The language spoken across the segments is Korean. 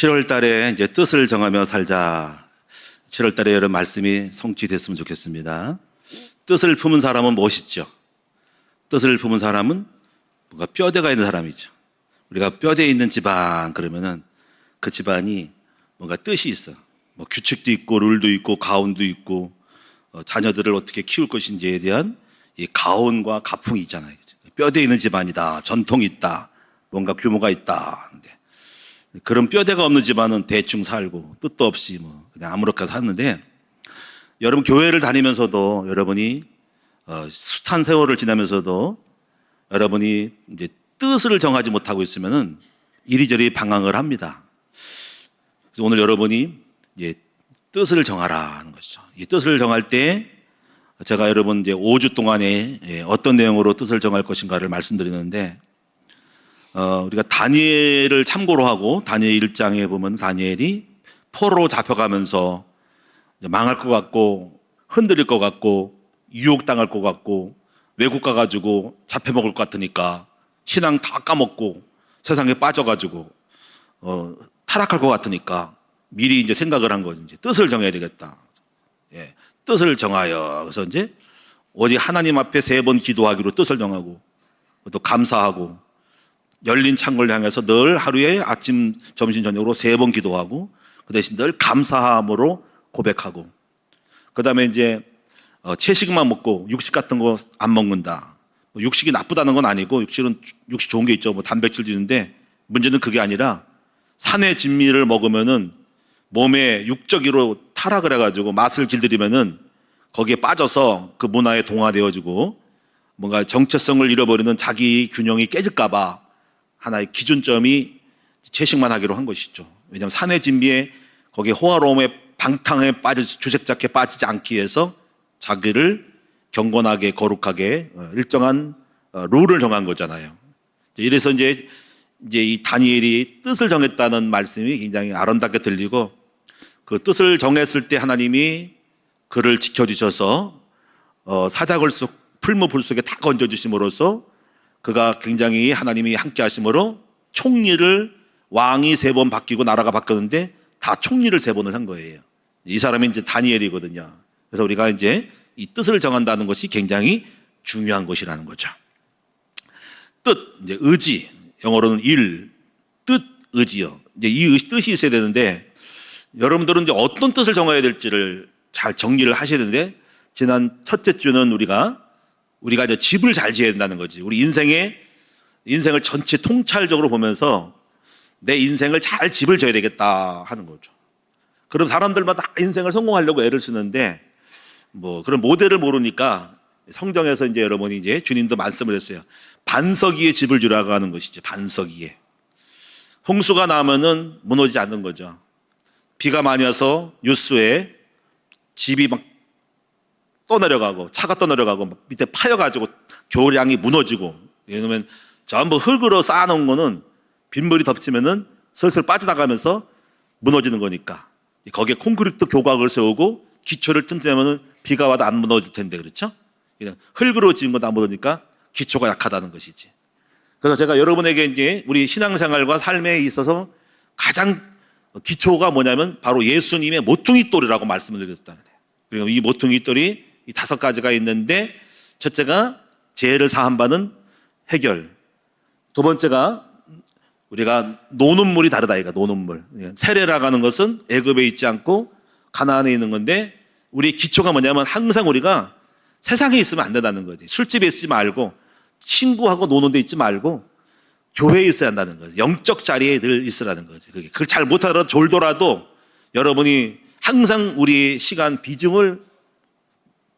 7월 달에 이제 뜻을 정하며 살자. 7월 달에 이런 말씀이 성취됐으면 좋겠습니다. 뜻을 품은 사람은 멋있죠. 뜻을 품은 사람은 뭔가 뼈대가 있는 사람이죠. 우리가 뼈대 있는 집안 그러면은 그 집안이 뭔가 뜻이 있어. 뭐 규칙도 있고 룰도 있고 가온도 있고 자녀들을 어떻게 키울 것인지에 대한 이 가온과 가풍이 있잖아요. 뼈대 있는 집안이다. 전통이 있다. 뭔가 규모가 있다. 그런 뼈대가 없는 집안은 대충 살고 뜻도 없이 뭐 그냥 아무렇게 사는데, 여러분 교회를 다니면서도 여러분이 숱한 세월을 지나면서도 여러분이 이제 뜻을 정하지 못하고 있으면은 이리저리 방황을 합니다. 그래서 오늘 여러분이 이제 뜻을 정하라 하는 것이죠. 이 뜻을 정할 때 제가 여러분 이제 5주 동안에 어떤 내용으로 뜻을 정할 것인가를 말씀드리는데, 우리가 다니엘을 참고로 하고 다니엘 1장에 보면 다니엘이 포로로 잡혀가면서 망할 것 같고 흔들릴 것 같고 유혹당할 것 같고 외국 가가지고 잡혀먹을 것 같으니까 신앙 다 까먹고 세상에 빠져가지고 타락할 것 같으니까 미리 이제 생각을 한 거지. 이제 뜻을 정해야 되겠다. 뜻을 정하여. 그래서 이제 오직 하나님 앞에 3번 기도하기로 뜻을 정하고 또 감사하고 열린 창을 향해서 늘 하루에 아침, 점심, 저녁으로 3번 기도하고 그 대신 늘 감사함으로 고백하고, 그 다음에 이제 채식만 먹고 육식 같은 거 안 먹는다. 육식이 나쁘다는 건 아니고 육식 좋은 게 있죠. 뭐 단백질 주는데 문제는 그게 아니라 산의 진미를 먹으면은 몸에 육적으로 타락을 해가지고 맛을 길들이면은 거기에 빠져서 그 문화에 동화되어지고 뭔가 정체성을 잃어버리는 자기 균형이 깨질까봐 하나의 기준점이 채식만 하기로 한 것이죠. 왜냐하면 산의 진미에 거기에 호화로움의 방탕에 주색작에 빠지지 않기 위해서 자기를 경건하게 거룩하게 일정한 룰을 정한 거잖아요. 이래서 이제 이 다니엘이 뜻을 정했다는 말씀이 굉장히 아름답게 들리고, 그 뜻을 정했을 때 하나님이 그를 지켜주셔서 사자굴 속 풀무불 속에 다 건져주심으로써 그가 굉장히 하나님이 함께 하심으로 총리를, 왕이 3번 바뀌고 나라가 바뀌었는데 다 총리를 3번을 한 거예요. 이 사람이 이제 다니엘이거든요. 그래서 우리가 이제 이 뜻을 정한다는 것이 굉장히 중요한 것이라는 거죠. 뜻, 이제 의지, 영어로는 일, 뜻, 의지요. 이제 이 뜻이 있어야 되는데, 여러분들은 이제 어떤 뜻을 정해야 될지를 잘 정리를 하셔야 되는데, 지난 첫째 주는 우리가 이제 집을 잘 지어야 된다는 거지. 우리 인생을 전체 통찰적으로 보면서 내 인생을 잘 집을 져야 되겠다 하는 거죠. 그럼 사람들마다 인생을 성공하려고 애를 쓰는데 뭐 그런 모델을 모르니까 성경에서 이제 여러분이 이제 주님도 말씀을 했어요. 반석 위에 집을 주라고 하는 것이죠. 반석 위에. 홍수가 나면은 무너지지 않는 거죠. 비가 많이 와서 뉴스에 집이 막 떠내려가고 차가 떠내려가고 밑에 파여가지고 교량이 무너지고, 왜냐면 전부 흙으로 쌓아놓은 거는 빗물이 덮치면은 슬슬 빠져나가면서 무너지는 거니까 거기에 콘크리트 교각을 세우고 기초를 튼튼하면은 비가 와도 안 무너질 텐데, 그렇죠? 그냥 흙으로 지은 것도 안 무너지니까 기초가 약하다는 것이지. 그래서 제가 여러분에게 이제 우리 신앙생활과 삶에 있어서 가장 기초가 뭐냐면 바로 예수님의 모퉁이돌이라고 말씀을 드렸다. 그리고 이 모퉁이돌이 이 5가지가 있는데, 첫째가 죄를 사함 받는 해결, 두 번째가 우리가 노는 물이 다르다. 이거 노는 물. 세례라고 하는 것은 애굽에 있지 않고 가나안에 있는 건데, 우리 기초가 뭐냐면 항상 우리가 세상에 있으면 안 된다는 거지. 술집에 있지 말고 친구하고 노는 데 있지 말고 교회에 있어야 한다는 거지. 영적 자리에 늘 있으라는 거지. 그걸 잘 못하더라도 졸더라도 여러분이 항상 우리 시간 비중을,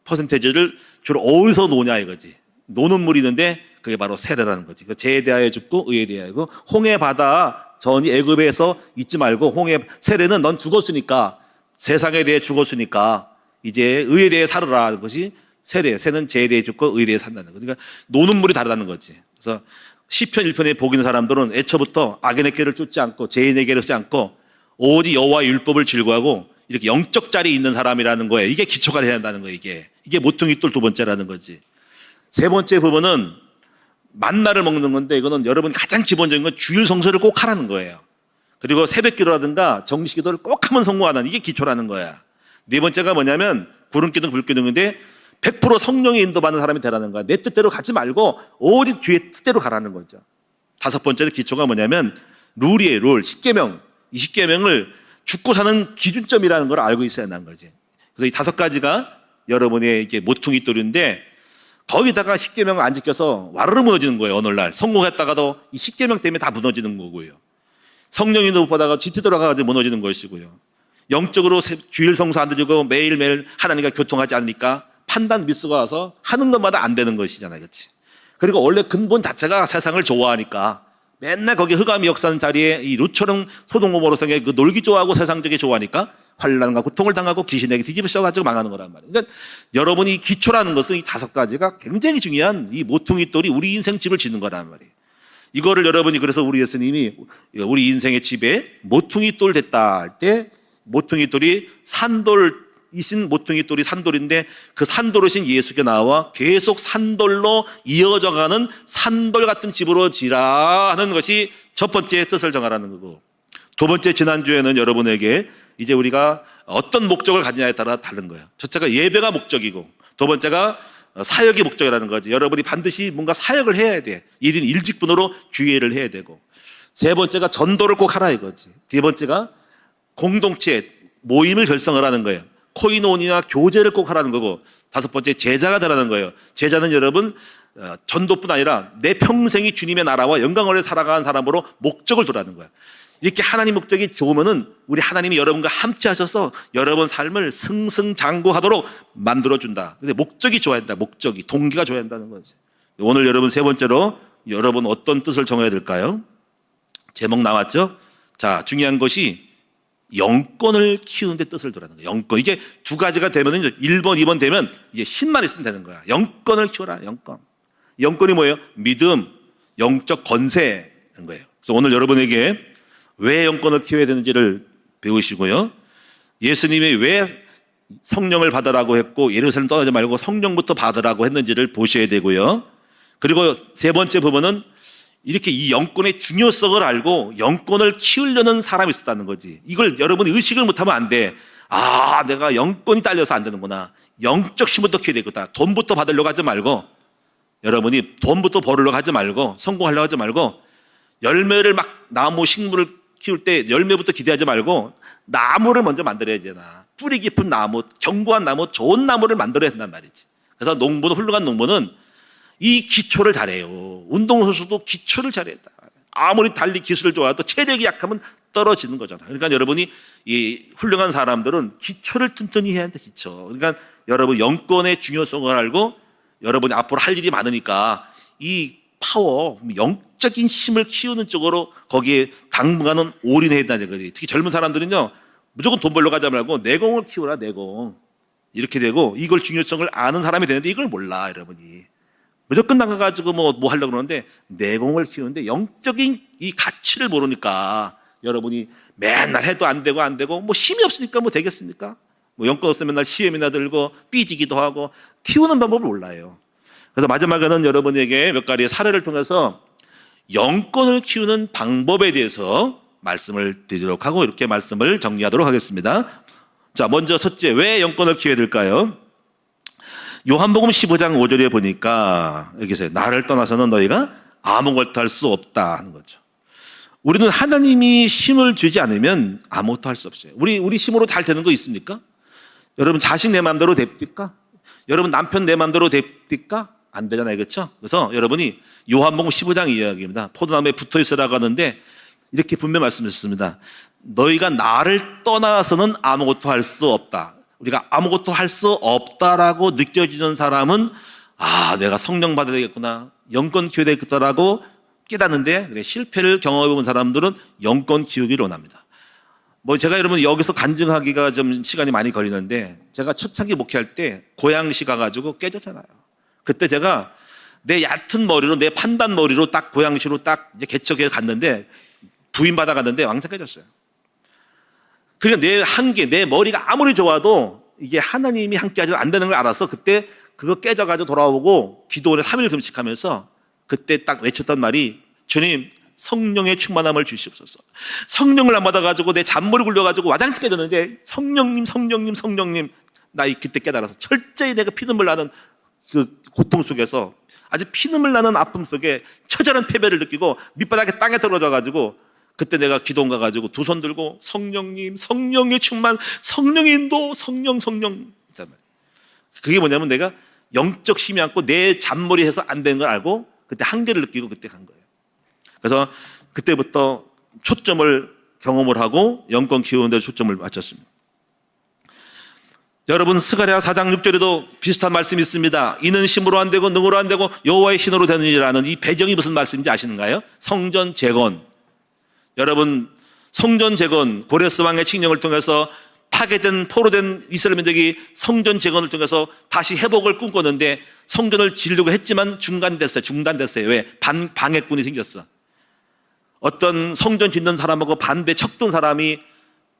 퍼센테이지를 주로 어디서 노냐 이거지. 노는 물이 있는데 그게 바로 세례라는 거지. 죄에 대하여 죽고 의에 대하여 죽고, 홍해 바다 전이 애굽에서 있지 말고 홍해 세례는 넌 죽었으니까, 세상에 대해 죽었으니까 이제 의에 대해 살아라는 것이 세례. 세는 죄에 대해 죽고 의에 대해 산다는 거. 그러니까 노는 물이 다르다는 거지. 그래서 시편 1편에 복 있는 사람들은 애초부터 악인의 길을 쫓지 않고 죄인의 길을 쫓지 않고 오직 여호와의 율법을 즐거워하고 이렇게 영적 자리에 있는 사람이라는 거예요. 이게 기초가 돼야 한다는 거예요. 이게 모퉁이돌 2번째라는 거지. 3번째 부분은 만나를 먹는 건데, 이거는 여러분 가장 기본적인 건 주일 성수를 꼭 하라는 거예요. 그리고 새벽기도라든가 정식기도를 꼭 하면 성공하는 이게 기초라는 거야. 네 번째가 뭐냐면 구름기둥 불기둥인데 100% 성령의 인도받는 사람이 되라는 거야. 내 뜻대로 가지 말고 오직 주의 뜻대로 가라는 거죠. 다섯 번째 기초가 뭐냐면 룰이에요. 룰. 10계명. 이 10계명을 죽고 사는 기준점이라는 걸 알고 있어야 하는 거지. 그래서 이 다섯 가지가 여러분의 이게 모퉁이 돌인데 거기다가 10계명을 안 지켜서 와르르 무너지는 거예요. 어느 날 성공했다가도 이 10계명 때문에 다 무너지는 거고요. 성령이 못 받아가 뒤트 들어가가지고 무너지는 것이고요. 영적으로 주일 성수 안 드리고 매일매일 하나님과 교통하지 않으니까 판단 미스가 와서 하는 것마다 안 되는 것이잖아요. 그렇지? 그리고 원래 근본 자체가 세상을 좋아하니까 맨날 거기 흑암이 역사하는 자리에 이 룻처럼 소돔고모로성의 그 놀기 좋아하고 세상적이 좋아하니까 환난과 고통을 당하고 귀신에게 뒤집어씌워가지고 망하는 거란 말이에요. 그러니까 여러분이 기초라는 것은 이 다섯 가지가 굉장히 중요한 이 모퉁이 돌이 우리 인생 집을 짓는 거란 말이에요. 이거를 여러분이 그래서 우리 예수님이 우리 인생의 집에 모퉁이 돌 됐다 할 때 모퉁이 돌이 산돌이신 모퉁이 돌이 산돌인데 그 산돌이신 예수께 나와 계속 산돌로 이어져가는 산돌 같은 집으로 지라 하는 것이 첫 번째 뜻을 정하라는 거고, 두 번째 지난주에는 여러분에게 이제 우리가 어떤 목적을 가지냐에 따라 다른 거예요. 첫째가 예배가 목적이고 두 번째가 사역이 목적이라는 거지. 여러분이 반드시 뭔가 사역을 해야 돼. 1인 1직분으로 교회를 해야 되고, 세 번째가 전도를 꼭 하라 이거지. 네 번째가 공동체 모임을 결성을 하는 거예요. 코이노니아 교제를 꼭 하라는 거고, 다섯 번째 제자가 되라는 거예요. 제자는 여러분 전도뿐 아니라 내 평생이 주님의 나라와 영광을 살아가는 사람으로 목적을 두라는 거예요. 이렇게 하나님 목적이 좋으면은 우리 하나님이 여러분과 함께 하셔서 여러분 삶을 승승장구하도록 만들어준다. 근데 목적이 좋아야 된다. 목적이 동기가 좋아야 된다는 거지. 오늘 여러분 세 번째로 여러분 어떤 뜻을 정해야 될까요? 제목 나왔죠? 자, 중요한 것이 영권을 키우는데 뜻을 두라는 거예요. 영권. 이게 두 가지가 되면은 1번, 2번 되면 이제 힘만 있으면 되는 거야. 영권을 키워라. 영권. 영권이 뭐예요? 믿음, 영적 건세인 거예요. 그래서 오늘 여러분에게 왜 영권을 키워야 되는지를 배우시고요. 예수님이 왜 성령을 받으라고 했고 예루살렘 떠나지 말고 성령부터 받으라고 했는지를 보셔야 되고요. 그리고 세 번째 부분은 이렇게 이 영권의 중요성을 알고 영권을 키우려는 사람이 있었다는 거지. 이걸 여러분이 의식을 못하면 안 돼. 아, 내가 영권이 딸려서 안 되는구나. 영적 힘부터 키워야 되겠다. 돈부터 받으려고 하지 말고, 여러분이 돈부터 벌으려고 하지 말고, 성공하려고 하지 말고, 열매를 막 나무 식물을 키울 때 열매부터 기대하지 말고 나무를 먼저 만들어야 되나. 뿌리 깊은 나무, 견고한 나무, 좋은 나무를 만들어야 된단 말이지. 그래서 농부는, 훌륭한 농부는 이 기초를 잘해요. 운동선수도 기초를 잘해야 된다. 아무리 달리 기술을 좋아해도 체력이 약하면 떨어지는 거잖아. 그러니까 여러분이 이 훌륭한 사람들은 기초를 튼튼히 해야 한다. 기초. 그러니까 여러분 영권의 중요성을 알고 여러분이 앞으로 할 일이 많으니까 이 파워, 영적인 힘을 키우는 쪽으로 거기에 당분간은 올인해야 된다는 거지. 특히 젊은 사람들은요, 무조건 돈 벌러 가지 말고 내공을 키우라, 내공. 이렇게 되고, 이걸 중요성을 아는 사람이 되는데 이걸 몰라, 여러분이. 무조건 나가가지고 뭐 하려고 그러는데 내공을 키우는데 영적인 이 가치를 모르니까 여러분이 맨날 해도 안 되고 뭐 힘이 없으니까 뭐 되겠습니까? 뭐 영권 없으면 맨날 시험이나 들고 삐지기도 하고 키우는 방법을 몰라요. 그래서 마지막에는 여러분에게 몇 가지의 사례를 통해서 영권을 키우는 방법에 대해서 말씀을 드리도록 하고 이렇게 말씀을 정리하도록 하겠습니다. 자, 먼저 첫째, 왜 영권을 키워야 될까요? 요한복음 15장 5절에 보니까 여기서 나를 떠나서는 너희가 아무것도 할 수 없다 하는 거죠. 우리는 하나님이 힘을 주지 않으면 아무것도 할 수 없어요. 우리 힘으로 잘 되는 거 있습니까? 여러분 자식 내 마음대로 됩니까? 여러분 남편 내 마음대로 됩니까? 안 되잖아요. 그렇죠? 그래서 여러분이 요한복음 15장 이야기입니다. 포도나무에 붙어 있으라고 하는데 이렇게 분명 말씀하셨습니다. 너희가 나를 떠나서는 아무것도 할 수 없다. 우리가 아무것도 할 수 없다라고 느껴지는 사람은 아, 내가 성령 받아야 되겠구나, 영권 키워야 되겠다라고 깨닫는데 실패를 경험해 본 사람들은 영권 키우기를 원합니다. 뭐 제가 여러분 여기서 간증하기가 좀 시간이 많이 걸리는데 제가 초창기 목회할 때 고양시 가가지고 깨졌잖아요. 그때 제가 내 얕은 머리로, 내 판단 머리로 딱 고양시로 딱 이제 개척해 갔는데 부인 받아 갔는데 왕창 깨졌어요. 그러니까 내 한계, 내 머리가 아무리 좋아도 이게 하나님이 함께하지 안 되는 걸 알아서 그때 그거 깨져가지고 돌아오고 기도원에 3일 금식하면서 그때 딱 외쳤던 말이 주님, 성령의 충만함을 주시옵소서. 성령을 안 받아가지고 내 잔머리 굴려가지고 와장창 깨졌는데 성령님 성령님 성령님, 나 그때 깨달아서 철저히 내가 피눈물 나는 그 고통 속에서, 아주 피눈물 나는 아픔 속에 처절한 패배를 느끼고 밑바닥에 땅에 떨어져가지고, 그때 내가 기도원 가가지고 두 손 들고 성령님 성령의 충만, 성령의 인도, 성령 그게 뭐냐면 내가 영적 힘이 않고 내 잔머리 해서 안 되는 걸 알고 그때 한계를 느끼고 그때 간 거예요. 그래서 그때부터 초점을 경험을 하고 영권 키우는 데 초점을 맞췄습니다. 여러분, 스가랴 4장 6절에도 비슷한 말씀이 있습니다. 이는 힘으로 안 되고 능으로 안 되고 여호와의 신으로 되느니라는 이 배경이 무슨 말씀인지 아시는가요? 성전 재건. 여러분, 성전 재건, 고레스 왕의 칙령을 통해서 파괴된 포로된 이스라엘 민족이 성전 재건을 통해서 다시 회복을 꿈꿨는데 성전을 지으려고 했지만 중단됐어요. 왜? 방해꾼이 생겼어. 어떤 성전 짓는 사람하고 반대 척든 사람이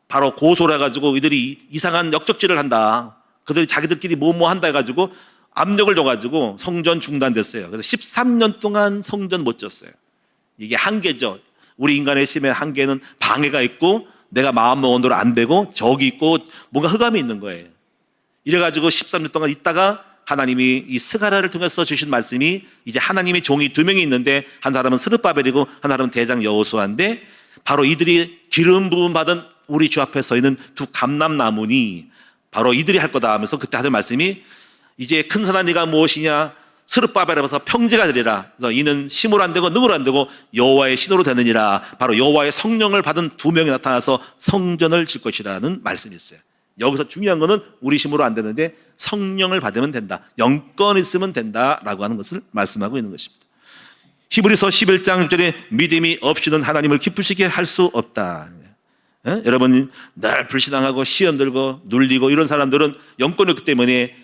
바로 고소를 해가지고 이들이 이상한 역적질을 한다, 그들이 자기들끼리 뭐뭐 한다 해가지고 압력을 줘가지고 성전 중단됐어요. 그래서 13년 동안 성전 못 졌어요. 이게 한계죠. 우리 인간의 힘의 한계는 방해가 있고 내가 마음먹은 대로 안 되고 적이 있고 뭔가 흑암이 있는 거예요. 이래가지고 13년 동안 있다가 하나님이 이 스가랴를 통해서 주신 말씀이, 이제 하나님의 종이 두 명이 있는데 한 사람은 스룹바벨이고 한 사람은 대장 여호수아인데, 바로 이들이 기름 부음 받은 우리 주 앞에 서 있는 두 감람나무니 바로 이들이 할 거다 하면서 그때 하던 말씀이, 이제 큰 산아 네가 무엇이냐, 스룹바벨 앞에서 평지가 되리라. 그래서 이는 힘으로 안 되고 능으로 안 되고 여호와의 신으로 되느니라. 바로 여호와의 성령을 받은 두 명이 나타나서 성전을 질 것이라는 말씀이 있어요. 여기서 중요한 거는 우리 힘으로 안 되는데 성령을 받으면 된다, 영권 있으면 된다라고 하는 것을 말씀하고 있는 것입니다. 히브리서 11장 6절에 믿음이 없이는 하나님을 기쁘시게 할 수 없다. 여러분, 늘 불신앙하고 시험 들고 눌리고 이런 사람들은 영권이 없기 때문에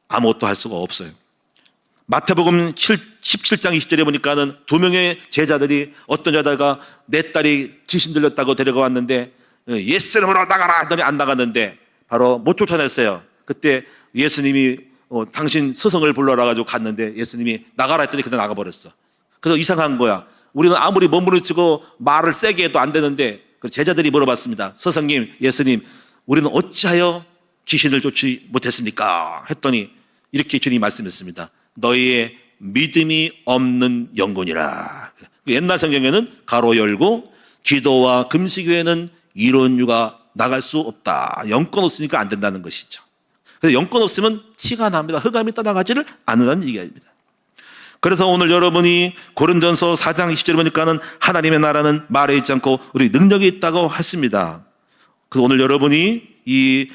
아무것도 할 수가 없어요. 마태복음 17장 20절에 보니까는 두 명의 제자들이, 어떤 여자가 내 딸이 귀신 들렸다고 데려가 왔는데 예수 이름으로 나가라 하더니 안 나갔는데 바로 못 쫓아냈어요. 그때 예수님이 당신 스승을 불러라 가지고 갔는데 예수님이 나가라 했더니 그때 나가버렸어. 그래서 이상한 거야. 우리는 아무리 몸부림치고 말을 세게 해도 안 되는데, 제자들이 물어봤습니다. 스승님, 예수님, 우리는 어찌하여 귀신을 쫓지 못했습니까? 했더니 이렇게 주님이 말씀했습니다. 너희의 믿음이 없는 영혼이라. 옛날 성경에는 가로 열고 기도와 금식 외에는 이런 유가 나갈 수 없다. 영권 없으니까 안 된다는 것이죠. 그래서 영권 없으면 티가 납니다. 흑암이 떠나가지를 않는다는 얘기입니다. 그래서 오늘 여러분이 고린도전서 4장 20절에 보니까는 하나님의 나라는 말에 있지 않고 우리 능력이 있다고 했습니다. 그래서 오늘 여러분이 이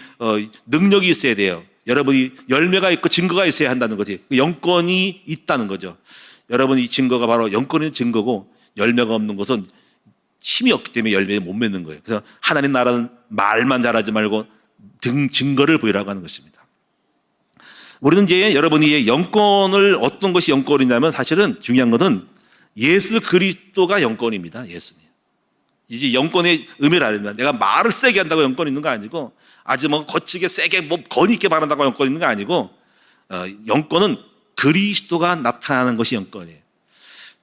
능력이 있어야 돼요. 여러분이 열매가 있고 증거가 있어야 한다는 거지. 영권이 있다는 거죠. 여러분, 이 증거가 바로 영권의 증거고, 열매가 없는 것은 힘이 없기 때문에 열매를 못 맺는 거예요. 그래서 하나님 나라는 말만 잘하지 말고 증거를 보이라고 하는 것입니다. 우리는 이제 여러분이 영권을, 어떤 것이 영권이냐면 사실은 중요한 것은 예수 그리스도가 영권입니다. 예수님. 이제 영권의 의미를 알아야 됩니다. 내가 말을 세게 한다고 영권이 있는 거 아니고, 아주 뭐 거치게 세게 뭐 권위 있게 말한다고 영권이 있는 거 아니고, 영권은 그리스도가 나타나는 것이 영권이에요.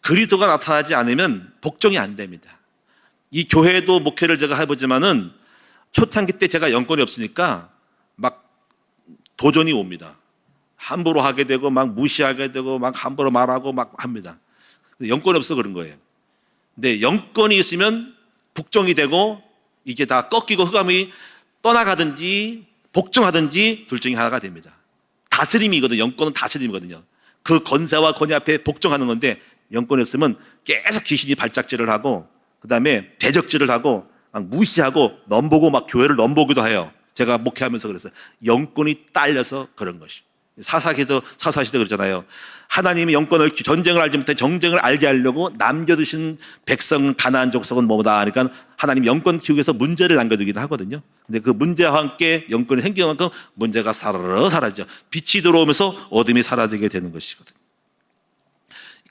그리스도가 나타나지 않으면 복종이 안 됩니다. 이 교회도 목회를 제가 해보지만은 초창기 때 제가 영권이 없으니까 막 도전이 옵니다. 함부로 하게 되고 막 무시하게 되고 막 함부로 말하고 막 합니다. 영권이 없어 그런 거예요. 근데 영권이 있으면 복종이 되고 이게 다 꺾이고 흑암이 떠나가든지 복종하든지 둘 중에 하나가 됩니다. 다스림이거든요. 영권은 다스림이거든요. 그 권세와 권위 앞에 복종하는 건데, 영권이 없으면 계속 귀신이 발작질을 하고 그 다음에 대적질을 하고 막 무시하고 넘보고 막 교회를 넘보기도 해요. 제가 목회하면서 그랬어요. 영권이 딸려서 그런 것이. 사사시대 그러잖아요. 하나님이 영권을, 전쟁을 알지 못해 정쟁을 알게 하려고 남겨두신 백성 가나안 족속은 뭐다 하니까 하나님 영권 키우기 위해서 문제를 남겨두기도 하거든요. 근데 그 문제와 함께 영권이 생기는 만큼 문제가 사라져 빛이 들어오면서 어둠이 사라지게 되는 것이거든요.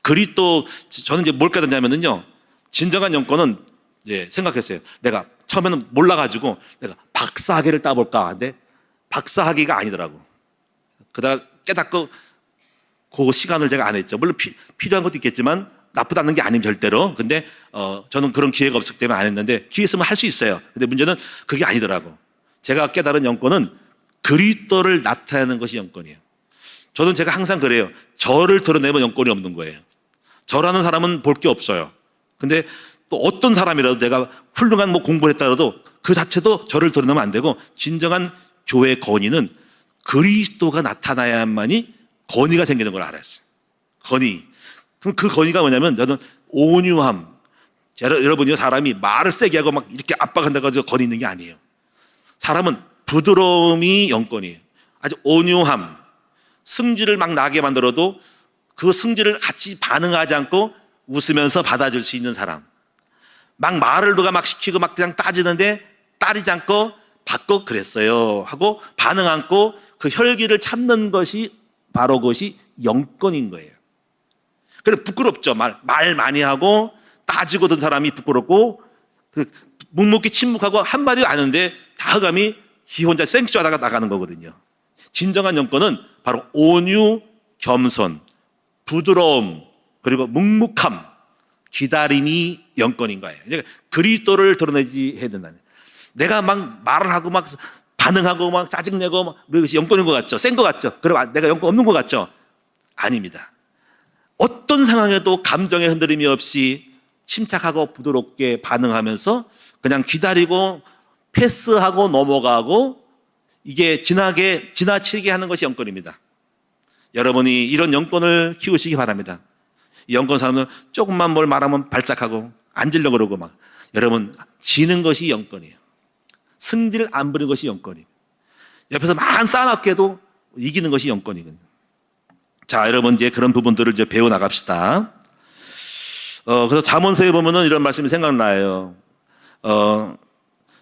그리스도, 저는 이제 뭘 깨닫냐면요, 진정한 영권은 생각했어요. 내가 처음에는 몰라가지고 내가 박사학위를 따볼까 하는데 박사학위가 아니더라고. 그러다가 깨닫고 그 시간을 제가 안 했죠. 물론 필요한 것도 있겠지만 나쁘다는 게 아님 절대로. 근데 저는 그런 기회가 없었기 때문에 안 했는데 기회 있으면 할 수 있어요. 근데 문제는 그게 아니더라고. 제가 깨달은 영권은 그리스도를 나타내는 것이 영권이에요. 저는 제가 항상 그래요. 저를 드러내면 영권이 없는 거예요. 저라는 사람은 볼 게 없어요. 근데 또 어떤 사람이라도 내가 훌륭한 뭐 공부를 했다라도 그 자체도 저를 드러내면 안 되고, 진정한 교회 건의는 그리스도가 나타나야만이 건의가 생기는 걸 알았어요. 건의. 그럼 그 건의가 뭐냐면, 저는 온유함. 여러분이 사람이 말을 세게 하고 막 이렇게 압박한다고 해서 건의 있는 게 아니에요. 사람은 부드러움이 영권이에요. 아주 온유함. 승질을 막 나게 만들어도 그 승질을 같이 반응하지 않고 웃으면서 받아줄 수 있는 사람. 막 말을 누가 막 시키고 막 그냥 따지는데 따르지 않고 받고 그랬어요 하고 반응 않고 그 혈기를 참는 것이 바로 그것이 영권인 거예요. 그래 부끄럽죠. 말 많이 하고 따지고 든 사람이 부끄럽고, 묵묵히 침묵하고 한마디 안 하는데 다감이 지 혼자 생쇼하다가 나가는 거거든요. 진정한 영권은 바로 온유, 겸손, 부드러움, 그리고 묵묵함, 기다림이 영권인 거예요. 그러니까 그리스도를 드러내지 해야 된다. 내가 막 말을 하고 막 반응하고 막 짜증내고 막 이것이 영권인 것 같죠? 센 것 같죠? 그럼 내가 영권 없는 것 같죠? 아닙니다. 어떤 상황에도 감정의 흔들림이 없이 침착하고 부드럽게 반응하면서 그냥 기다리고 패스하고 넘어가고, 이게 지나치게 하는 것이 영권입니다. 여러분이 이런 영권을 키우시기 바랍니다. 이 영권 사람은 조금만 뭘 말하면 발작하고 앉으려고 그러고 막, 여러분 지는 것이 영권이에요. 승질 안 부리는 것이 영권이에요. 옆에서 막 쌓아놓게 해도 이기는 것이 영권이거든요. 자, 여러분 이제 그런 부분들을 이제 배워 나갑시다. 그래서 잠언서에 보면은 이런 말씀이 생각나요.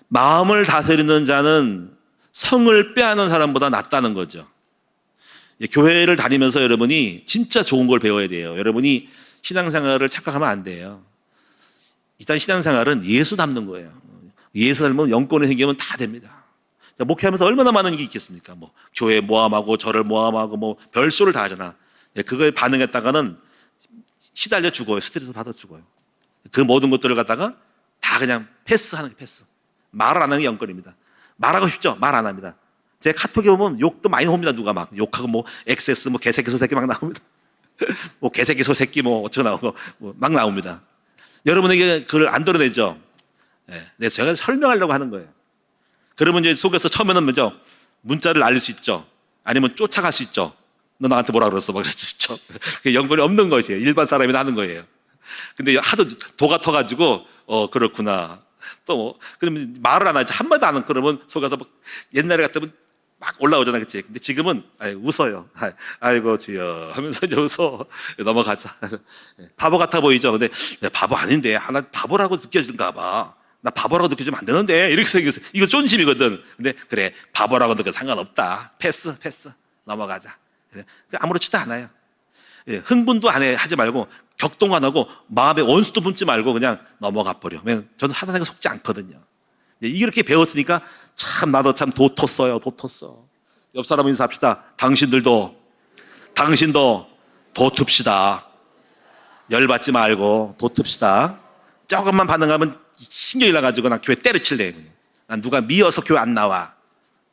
마음을 다스리는 자는 성을 빼앗는 사람보다 낫다는 거죠. 교회를 다니면서 여러분이 진짜 좋은 걸 배워야 돼요. 여러분이 신앙생활을 착각하면 안 돼요. 일단 신앙생활은 예수 닮는 거예요. 예수 닮으면 영권이 생기면 다 됩니다. 목회하면서 얼마나 많은 게 있겠습니까? 뭐 교회 모함하고 저를 모함하고 뭐 별소를 다 하잖아. 그거에 반응했다가는 시달려 죽어요. 스트레스 받아 죽어요. 그 모든 것들을 갖다가 다 그냥 패스하는 게 패스. 말을 안 하는 게 영권입니다. 말하고 싶죠? 말 안 합니다. 제 카톡에 보면 욕도 많이 옵니다. 누가 막 욕하고 뭐 XS 뭐 개새끼 소새끼 막 나옵니다. 뭐 개새끼 소새끼 뭐 어쩌고 나오고 뭐막 나옵니다. 여러분에게 그걸 안 드러내죠. 네, 제가 설명하려고 하는 거예요. 그러면 이제 속에서 처음에는 먼저 문자를 알릴 수 있죠. 아니면 쫓아갈 수 있죠. 너 나한테 뭐라 그랬어? 막 그럴 수 있죠. 그게 영권이 없는 것이에요. 일반 사람이 하는 거예요. 근데 하도 도가 터가지고 그렇구나. 또 뭐, 그러면 말을 안 하지. 한마디 안 하면 그러면 속에서 막 옛날에 같으면 막 올라오잖아. 그치? 근데 지금은 웃어요. 아이고 주여 하면서 이제 웃어. 넘어가자. 바보 같아 보이죠? 근데 내가 바보 아닌데 하나 바보라고 느껴지는가 봐. 나 바보라고 느껴지면 안 되는데 이렇게 생겼어. 이거 쫀심이거든. 근데 그래 바보라고 느껴 상관없다. 패스 넘어가자. 아무렇지도 않아요. 흥분도 하지 말고 격동 안 하고 마음에 원수도 품지 말고 그냥 넘어가 버려. 저는 하나님께 속지 않거든요. 이렇게 배웠으니까 참 나도 참 도텄어요. 옆 사람 인사합시다. 당신도 도툽시다. 열받지 말고 도툽시다. 조금만 반응하면 신경이 나가지고 나 교회 때려칠래. 난 누가 미워서 교회 안 나와.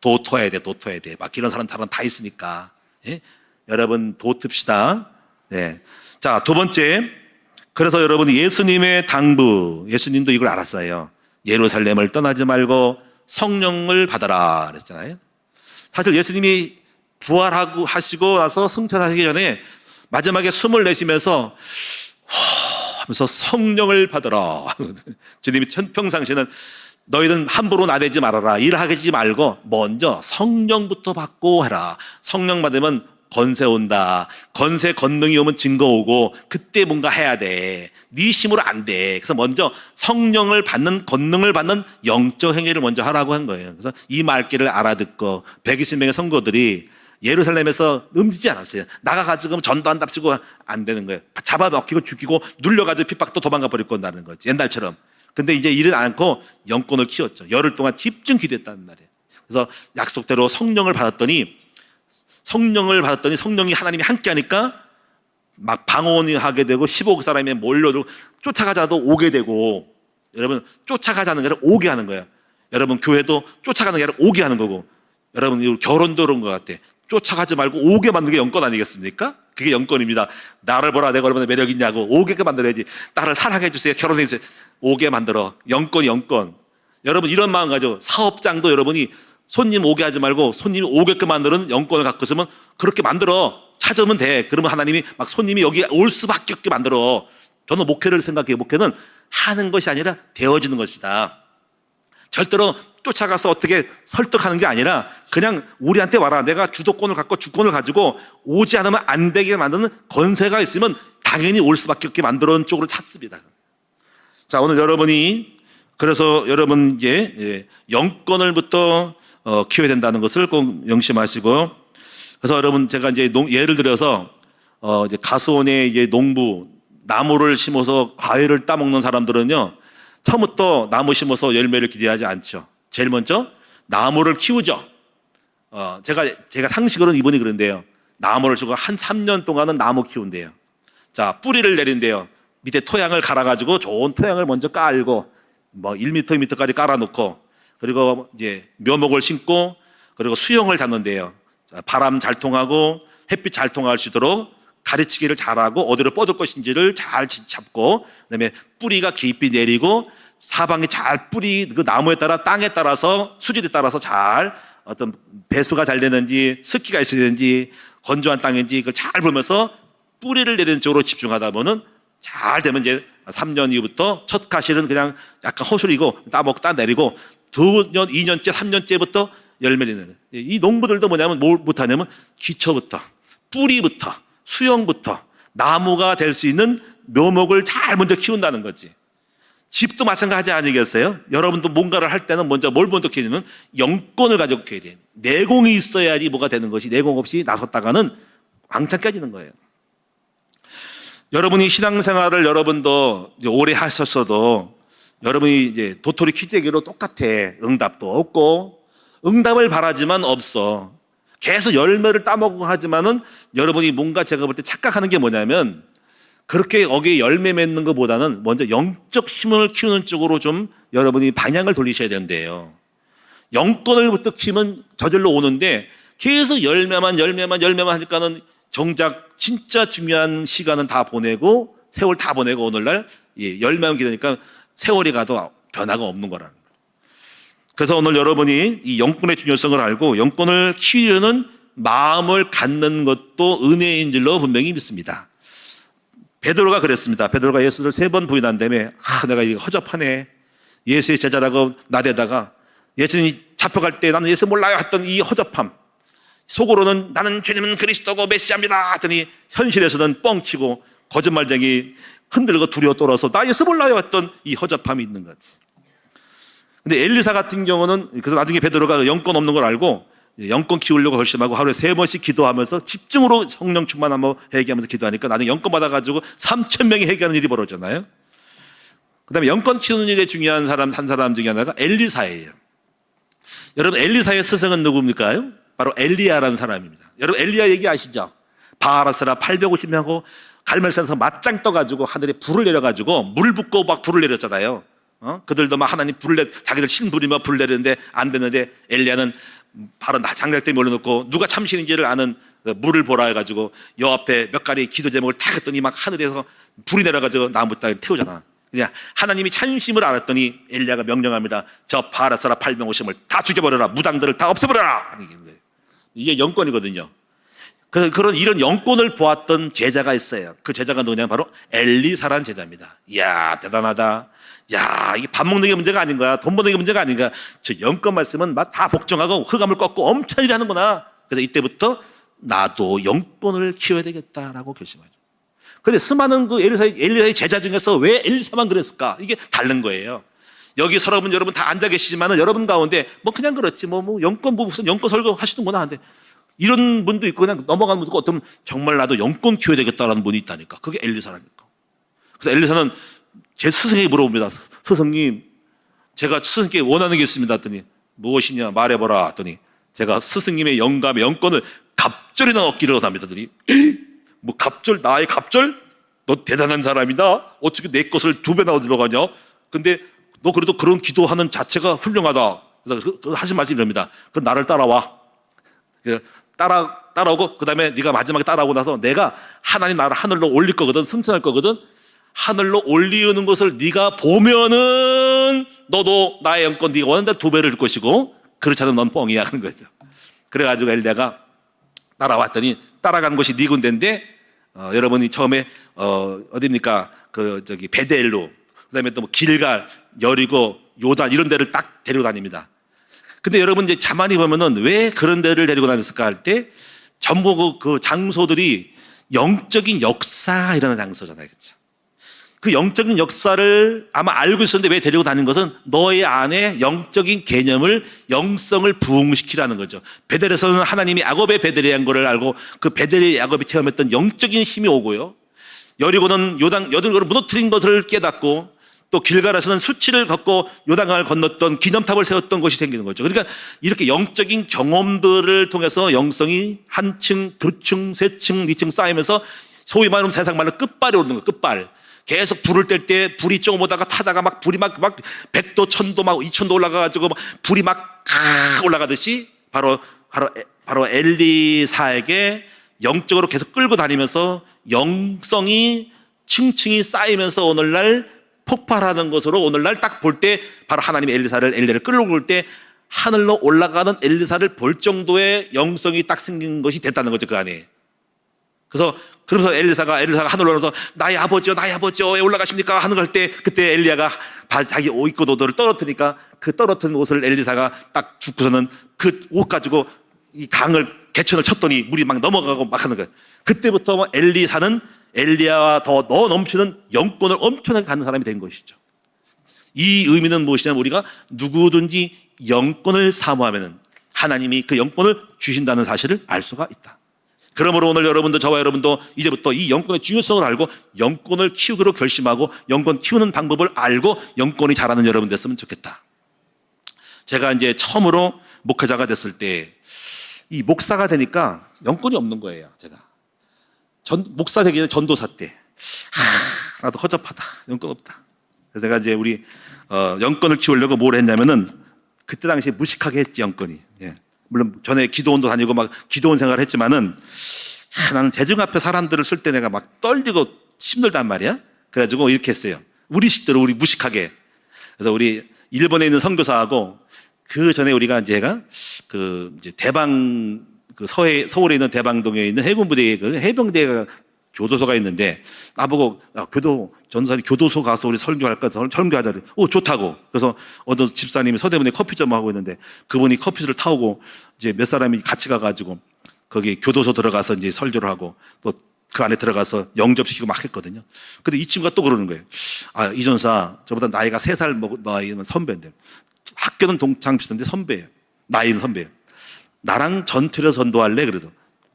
도토해야 돼. 막 이런 사람처럼 다 있으니까. 예? 여러분 도툽시다. 네. 자, 두 번째. 그래서 여러분 예수님의 당부, 예수님도 이걸 알았어요. 예루살렘을 떠나지 말고 성령을 받아라 그랬잖아요. 사실 예수님이 부활하고 하시고 나서 승천하시기 전에 마지막에 숨을 내쉬면서 하면서 성령을 받아라. 주님이 평상시에는 너희는 함부로 나대지 말아라. 일하지 말고 먼저 성령부터 받고 해라. 성령 받으면 건세 온다. 건세 권능이 오면 증거 오고 그때 뭔가 해야 돼. 네 힘으로 안 돼. 그래서 먼저 성령을 받는 권능을 받는 영적 행위를 먼저 하라고 한 거예요. 그래서 이 말귀를 알아듣고 120명의 성도들이 예루살렘에서 움직이지 않았어요. 나가가지고 전도 한답시고 안 되는 거예요. 잡아먹히고 죽이고 눌려가지고 핍박도 도망가 버릴 건다는 거지. 옛날처럼. 근데 이제 이를 않고 영권을 키웠죠. 열흘 동안 집중 기도했다는 말이에요. 그래서 약속대로 성령을 받았더니 성령이 하나님이 함께 하니까 막 방언하게 되고 15억 사람이 몰려들고 쫓아가자도 오게 되고, 여러분 쫓아가자는 게 아니라 오게 하는 거예요. 여러분 교회도 쫓아가는 게 아니라 오게 하는 거고, 여러분 결혼도 그런 것 같아. 쫓아가지 말고 오게 만드는 게 영권 아니겠습니까? 그게 영권입니다. 나를 보라 내가 얼마나 매력 있냐고 오게 만들어야지. 나를 사랑해 주세요. 결혼해 주세요. 오게 만들어. 영권. 여러분 이런 마음 가지고 사업장도 여러분이 손님 오게 하지 말고 손님이 오게끔 만드는 영권을 갖고 있으면 그렇게 만들어. 찾으면 돼. 그러면 하나님이 막 손님이 여기 올 수밖에 없게 만들어. 저는 목회를 생각해요. 목회는 하는 것이 아니라 되어지는 것이다. 절대로 쫓아가서 어떻게 설득하는 게 아니라 그냥 우리한테 와라. 내가 주도권을 갖고 주권을 가지고 오지 않으면 안 되게 만드는 권세가 있으면 당연히 올 수밖에 없게 만드는 쪽으로 찾습니다. 자, 오늘 여러분이 그래서 여러분 이제 영권을부터 키워야 된다는 것을 꼭 명심하시고, 그래서 여러분 제가 이제 예를 들어서 이제 가수원에 이제 농부 나무를 심어서 과일을 따먹는 사람들은요, 처음부터 나무 심어서 열매를 기대하지 않죠. 제일 먼저 나무를 키우죠. 제가 상식으로는 이분이 그런데요. 나무를 주고 한 3년 동안은 나무 키운대요. 자, 뿌리를 내린대요. 밑에 토양을 갈아가지고 좋은 토양을 먼저 깔고 뭐 1m, 2m까지 깔아놓고, 그리고 이제 묘목을 심고, 그리고 수영을 잡는데요. 바람 잘 통하고 햇빛 잘 통할 수 있도록 가르치기를 잘하고 어디로 뻗을 것인지를 잘 잡고, 그다음에 뿌리가 깊이 내리고 사방이 잘 뿌리 그 나무에 따라 땅에 따라서 수질에 따라서 잘 어떤 배수가 잘 되는지 습기가 있어야 되는지 건조한 땅인지 그걸 잘 보면서 뿌리를 내리는 쪽으로 집중하다 보면 잘 되면 이제 3년 이후부터 첫 가실은 그냥 약간 허술이고 따 내리고 2년, 2년째, 3년째부터 열매를 내는. 이 농부들도 뭐냐면 뭘 못하냐면 기초부터 뿌리부터 수영부터 나무가 될 수 있는 묘목을 잘 먼저 키운다는 거지. 집도 마찬가지 아니겠어요? 여러분도 뭔가를 할 때는 먼저 뭘 먼저 키우냐면 영권을 가지고 키워야 돼요. 내공이 있어야지 뭐가 되는 것이, 내공 없이 나섰다가는 왕창 깨지는 거예요. 여러분이 신앙생활을 여러분도 이제 오래 하셨어도 여러분이 이제 도토리 키재기로 똑같아. 응답도 없고 응답을 바라지만 없어. 계속 열매를 따먹고 하지만은 여러분이 뭔가 제가 볼 때 착각하는 게 뭐냐면 그렇게 거기에 열매 맺는 것보다는 먼저 영적 힘을 키우는 쪽으로 좀 여러분이 방향을 돌리셔야 된대요. 영권을부터 키우면 저절로 오는데 계속 열매만 하니까는 정작 진짜 중요한 시간은 다 보내고 세월 다 보내고 오늘날 열매만 기다리니까 세월이 가도 변화가 없는 거라는 거예요. 그래서 오늘 여러분이 이 영권의 중요성을 알고 영권을 키우려는 마음을 갖는 것도 은혜인 줄로 분명히 믿습니다. 베드로가 그랬습니다. 베드로가 예수를 3번 부인한 다음에 내가 이거 허접하네. 예수의 제자라고 나대다가 예수님이 잡혀갈 때 나는 예수 몰라요 했던 이 허접함, 속으로는 나는 주님은 그리스도고 메시아입니다 했더니 현실에서는 뻥치고 거짓말쟁이 흔들고 두려워 떨어서 나 예수 몰라요 했던 이 허접함이 있는 거지. 근데 엘리사 같은 경우는 그래서 나중에 베드로가 영권 없는 걸 알고 영권 키우려고 결심하고 하루에 3번씩 기도하면서 집중으로 성령 충만하며 회개하면서 기도하니까 나중에 영권 받아가지고 3,000명이 회개하는 일이 벌어졌나요? 그 다음에 영권 키우는 일에 중요한 사람 한 사람 중에 하나가 엘리사예요. 여러분 엘리사의 스승은 누굽니까? 바로 엘리야라는 사람입니다. 여러분 엘리야 얘기 아시죠? 바알아스라 850명하고 갈멜산에서 맞짱 떠가지고 하늘에 불을 내려가지고 물 붓고 막 불을 내렸잖아요. 그들도 막 하나님 불을 자기들 신부리며 불을 내렸는데 안 됐는데 엘리야는 바로 장작대 몰려놓고 누가 참신인지를 아는 물을 보라 해가지고 여 앞에 몇 가지 기도 제목을 탁 했더니 막 하늘에서 불이 내려가지고 나무 따위를 태우잖아. 그냥 하나님이 참심을 알았더니 엘리야가 명령합니다. 저 바알아스라 850을 다 죽여버려라. 무당들을 다 없애버려라. 이게 영권이거든요. 그런 이런 영권을 보았던 제자가 있어요. 그 제자가 누구냐? 바로 엘리사라는 제자입니다. 이야 대단하다. 야 이게 밥 먹는 게 문제가 아닌 거야. 돈 버는 게 문제가 아닌가. 저 영권 말씀은 막 다 복종하고 흑암을 꺾고 엄청 일하는구나. 그래서 이때부터 나도 영권을 키워야 되겠다라고 결심하죠. 그런데 수많은 그 엘리사의 제자 중에서 왜 엘리사만 그랬을까? 이게 다른 거예요. 여기 여러분 다 앉아 계시지만은 여러분 가운데 뭐 그냥 그렇지 뭐 영권 무슨 영권 설교 하시는구나 하는데 이런 분도 있고 그냥 넘어가는 분도 있고 어떤 어떤 나도 영권 키워야 되겠다라는 분이 있다니까. 그게 엘리사라니까. 그래서 엘리사는 제 스승에게 물어봅니다. 스승님, 제가 스승께 원하는 게 있습니다. 했더니 무엇이냐 말해보라. 했더니 제가 스승님의 영감의 영권을 갑절이나 얻기를 원합니다. 했더니 뭐 갑절, 나의 갑절? 너 대단한 사람이다. 어떻게 내 것을 2배나 얻으러 가냐? 근데 너 그래도 그런 기도하는 자체가 훌륭하다. 그래서 하신 말씀이 이럽니다. 그럼 나를 따라와. 따라오고 그다음에 네가 마지막에 따라오고 나서 내가 하나님 나를 하늘로 올릴 거거든. 승천할 거거든. 하늘로 올리는 것을 네가 보면은 너도 나의 영권 네가 원한다 2배를 줄 것이고 그렇지 않으면 넌 뻥이야 하는 거죠. 그래가지고 엘리야가 따라왔더니 따라간 곳이 네 군데인데 여러분이 처음에 어디입니까? 베델로 그다음에 또 뭐 길갈, 여리고, 요단 이런 데를 딱 데리고 다닙니다. 근데 여러분 이제 가만히 보면은 왜 그런 데를 데리고 다녔을까 할 때 전부 그 장소들이 영적인 역사가 일어나는 장소잖아요. 그렇죠? 그 영적인 역사를 아마 알고 있었는데 왜 데리고 다닌 것은 너의 안에 영적인 개념을 영성을 부흥시키라는 거죠. 베델에서는 하나님이 야곱의 베델이 한 거를 알고 그 베델의 야곱이 체험했던 영적인 힘이 오고요. 여리고는 여든거를 무너뜨린 것을 깨닫고 또 길갈에서는 수치를 걷고 요단강을 건넜던 기념탑을 세웠던 것이 생기는 거죠. 그러니까 이렇게 영적인 경험들을 통해서 영성이 한 층, 2층, 3층, 2층 쌓이면서 소위 말하면 세상 말로 끝발이 오르는 거예요. 끝발. 계속 불을 뗄 때 불이 조금 오다가 타다가 막 불이 막 100도, 1000도 막 2000도 올라가가지고 막 불이 막 올라가듯이 바로 엘리사에게 영적으로 계속 끌고 다니면서 영성이 층층이 쌓이면서 오늘날 폭발하는 것으로 오늘날 딱 볼 때 바로 하나님이 엘리야를 끌고 올 때 하늘로 올라가는 엘리사를 볼 정도의 영성이 딱 생긴 것이 됐다는 거죠. 그 안에. 그러면서 엘리사가 하늘로 올라서 나의 아버지여 왜 올라가십니까 하는 걸 때 그때 엘리야가 자기 옷 입고 노도를 떨어뜨리니까 그 떨어뜨린 옷을 엘리사가 딱 죽고서는 그 옷 가지고 이 강을 개천을 쳤더니 물이 막 넘어가고 막 하는 거예요. 그때부터 엘리사는 엘리야와 더 넘치는 영권을 엄청나게 갖는 사람이 된 것이죠. 이 의미는 무엇이냐면 우리가 누구든지 영권을 사모하면 하나님이 그 영권을 주신다는 사실을 알 수가 있다. 그러므로 오늘 여러분도 저와 여러분도 이제부터 이 영권의 중요성을 알고 영권을 키우기로 결심하고 영권 키우는 방법을 알고 영권이 자라는 여러분 됐으면 좋겠다. 제가 이제 처음으로 목회자가 됐을 때 이 목사가 되니까 영권이 없는 거예요. 제가 목사 되기 전에 전도사 때 나도 허접하다, 영권 없다. 그래서 제가 이제 우리 영권을 키우려고 뭘 했냐면은 그때 당시에 무식하게 했지 영권이. 예. 물론 전에 기도원도 다니고 막 기도원 생활을 했지만은 나는 대중 앞에 사람들을 쓸 때 내가 막 떨리고 힘들단 말이야. 그래가지고 이렇게 했어요. 우리 식대로 우리 무식하게. 그래서 우리 일본에 있는 선교사하고 그 전에 우리가 제가 이제 대방 서울에 있는 대방동에 있는 해군부대에 해병대가 교도소가 있는데 나보고 전사님 교도소 가서 우리 설교할까? 설교하자. 좋다고. 그래서 어떤 집사님이 서대문에 커피점 하고 있는데 그분이 커피를 타오고 이제 몇 사람이 같이 가가지고 거기 교도소 들어가서 이제 설교를 하고 또 그 안에 들어가서 영접시키고 막 했거든요. 근데 이 친구가 또 그러는 거예요. 이 전사 저보다 나이가 3살 나이면 선배인데 학교는 동창 비슷한데 선배예요. 나이는 선배예요. 나랑 전투를 전도할래? 그래서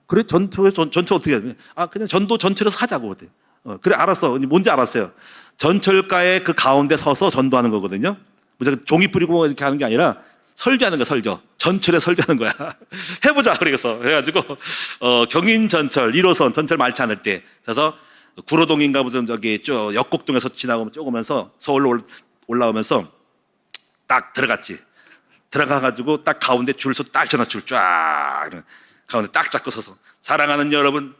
그래 전투 어떻게 해야 돼? 그냥 전투에서 하자고 그래. 그래 알았어. 뭔지 알았어요. 전철가의 그 가운데 서서 전도하는 거거든요. 무조건 종이 뿌리고 이렇게 하는 게 아니라 설교하는 거야. 전철에 설교하는 거야. 해보자. 그래가지고 경인 전철 1호선 전철 많지 않을 때 그래서 구로동인가 무슨 역곡동에서 지나고 쪼으면서 서울로 올라오면서 딱 들어갔지. 들어가가지고 딱 가운데 줄서 딱 전화줄 쫙 가운데 딱 잡고 서서 사랑하는 여러분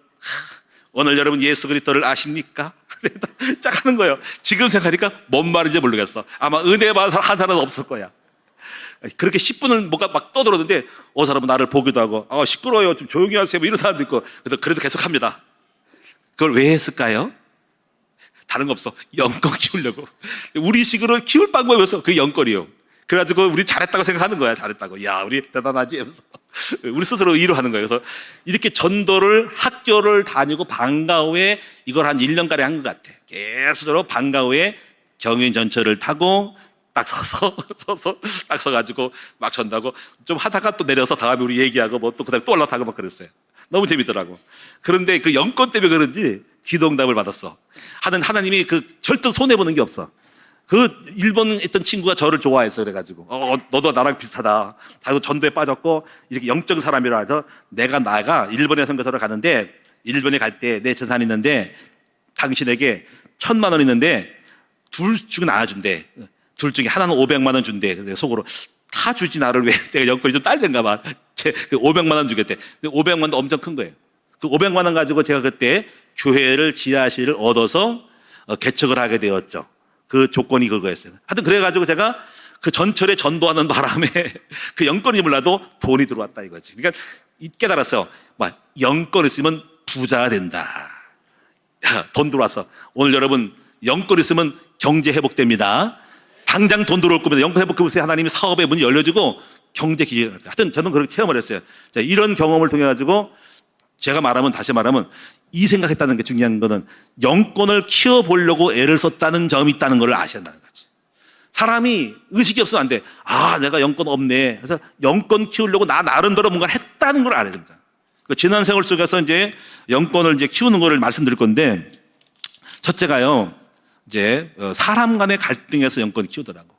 오늘 여러분 예수 그리스도를 아십니까? 딱 하는 거예요. 지금 생각하니까 뭔 말인지 모르겠어. 아마 은혜 받은 한 사람은 없을 거야. 그렇게 10분을 뭐가 막 떠들었는데 사람은 나를 보기도 하고 시끄러워요 좀 조용히 하세요 이런 사람도 있고 그래도 계속 합니다. 그걸 왜 했을까요? 다른 거 없어. 영권 키우려고. 우리 식으로 키울 방법이 없어. 그게 영권이요. 그래가지고 우리 잘했다고 생각하는 거야. 잘했다고. 야 우리 대단하지 하면서 우리 스스로 위로하는 거예요. 그래서 이렇게 전도를 학교를 다니고 방과 후에 이걸 한 1년가량 한 것 같아. 계속으로 방과 후에 경인 전철을 타고 딱 딱 서가지고 막 전다고 좀 하다가 또 내려서 다음에 우리 얘기하고 뭐 또 그다음에 또 올라타고 막 그랬어요. 너무 재밌더라고. 그런데 그 영권 때문에 그런지 기도응답을 받았어. 하나님이 절대 손해보는 게 없어. 일본에 있던 친구가 저를 좋아해서 그래가지고 너도 나랑 비슷하다. 다도 전도에 빠졌고 이렇게 영적인 사람이라 해서 나가 일본에 선교사를 가는데 일본에 갈 때 내 재산이 있는데 당신에게 1,000만 원 있는데 둘 중 나눠준대. 둘 중에 하나는 500만 원 준대. 근데 속으로 다 주지 나를 왜 내가 연권이 좀 딸린가 봐. 그 500만 원 주겠대. 근데 500만 원도 엄청 큰 거예요. 그 500만 원 가지고 제가 그때 교회를 지하실을 얻어서 개척을 하게 되었죠. 그 조건이 그거였어요. 하여튼 그래가지고 제가 그 전철에 전도하는 바람에 그 연건이 몰라도 돈이 들어왔다 이거지. 그러니까 깨달았어요. 연건 있으면 부자가 된다. 돈 들어왔어. 오늘 여러분 연건 있으면 경제 회복됩니다. 당장 돈 들어올 겁니다. 연건 회복해보세요. 하나님이 사업의 문이 열려주고 경제 기회. 하여튼 저는 그렇게 체험을 했어요. 자, 이런 경험을 통해 가지고 제가 다시 말하면 이 생각했다는 게 중요한 거는 영권을 키워보려고 애를 썼다는 점이 있다는 걸 아셔야 한다는 거지. 사람이 의식이 없으면 안 돼. 내가 영권 없네. 그래서 영권 키우려고 나름대로 뭔가 했다는 걸 알아야 됩니다. 지난 세월 속에서 이제 영권을 이제 키우는 거를 말씀드릴 건데, 첫째가요, 이제 사람 간의 갈등에서 영권을 키우더라고.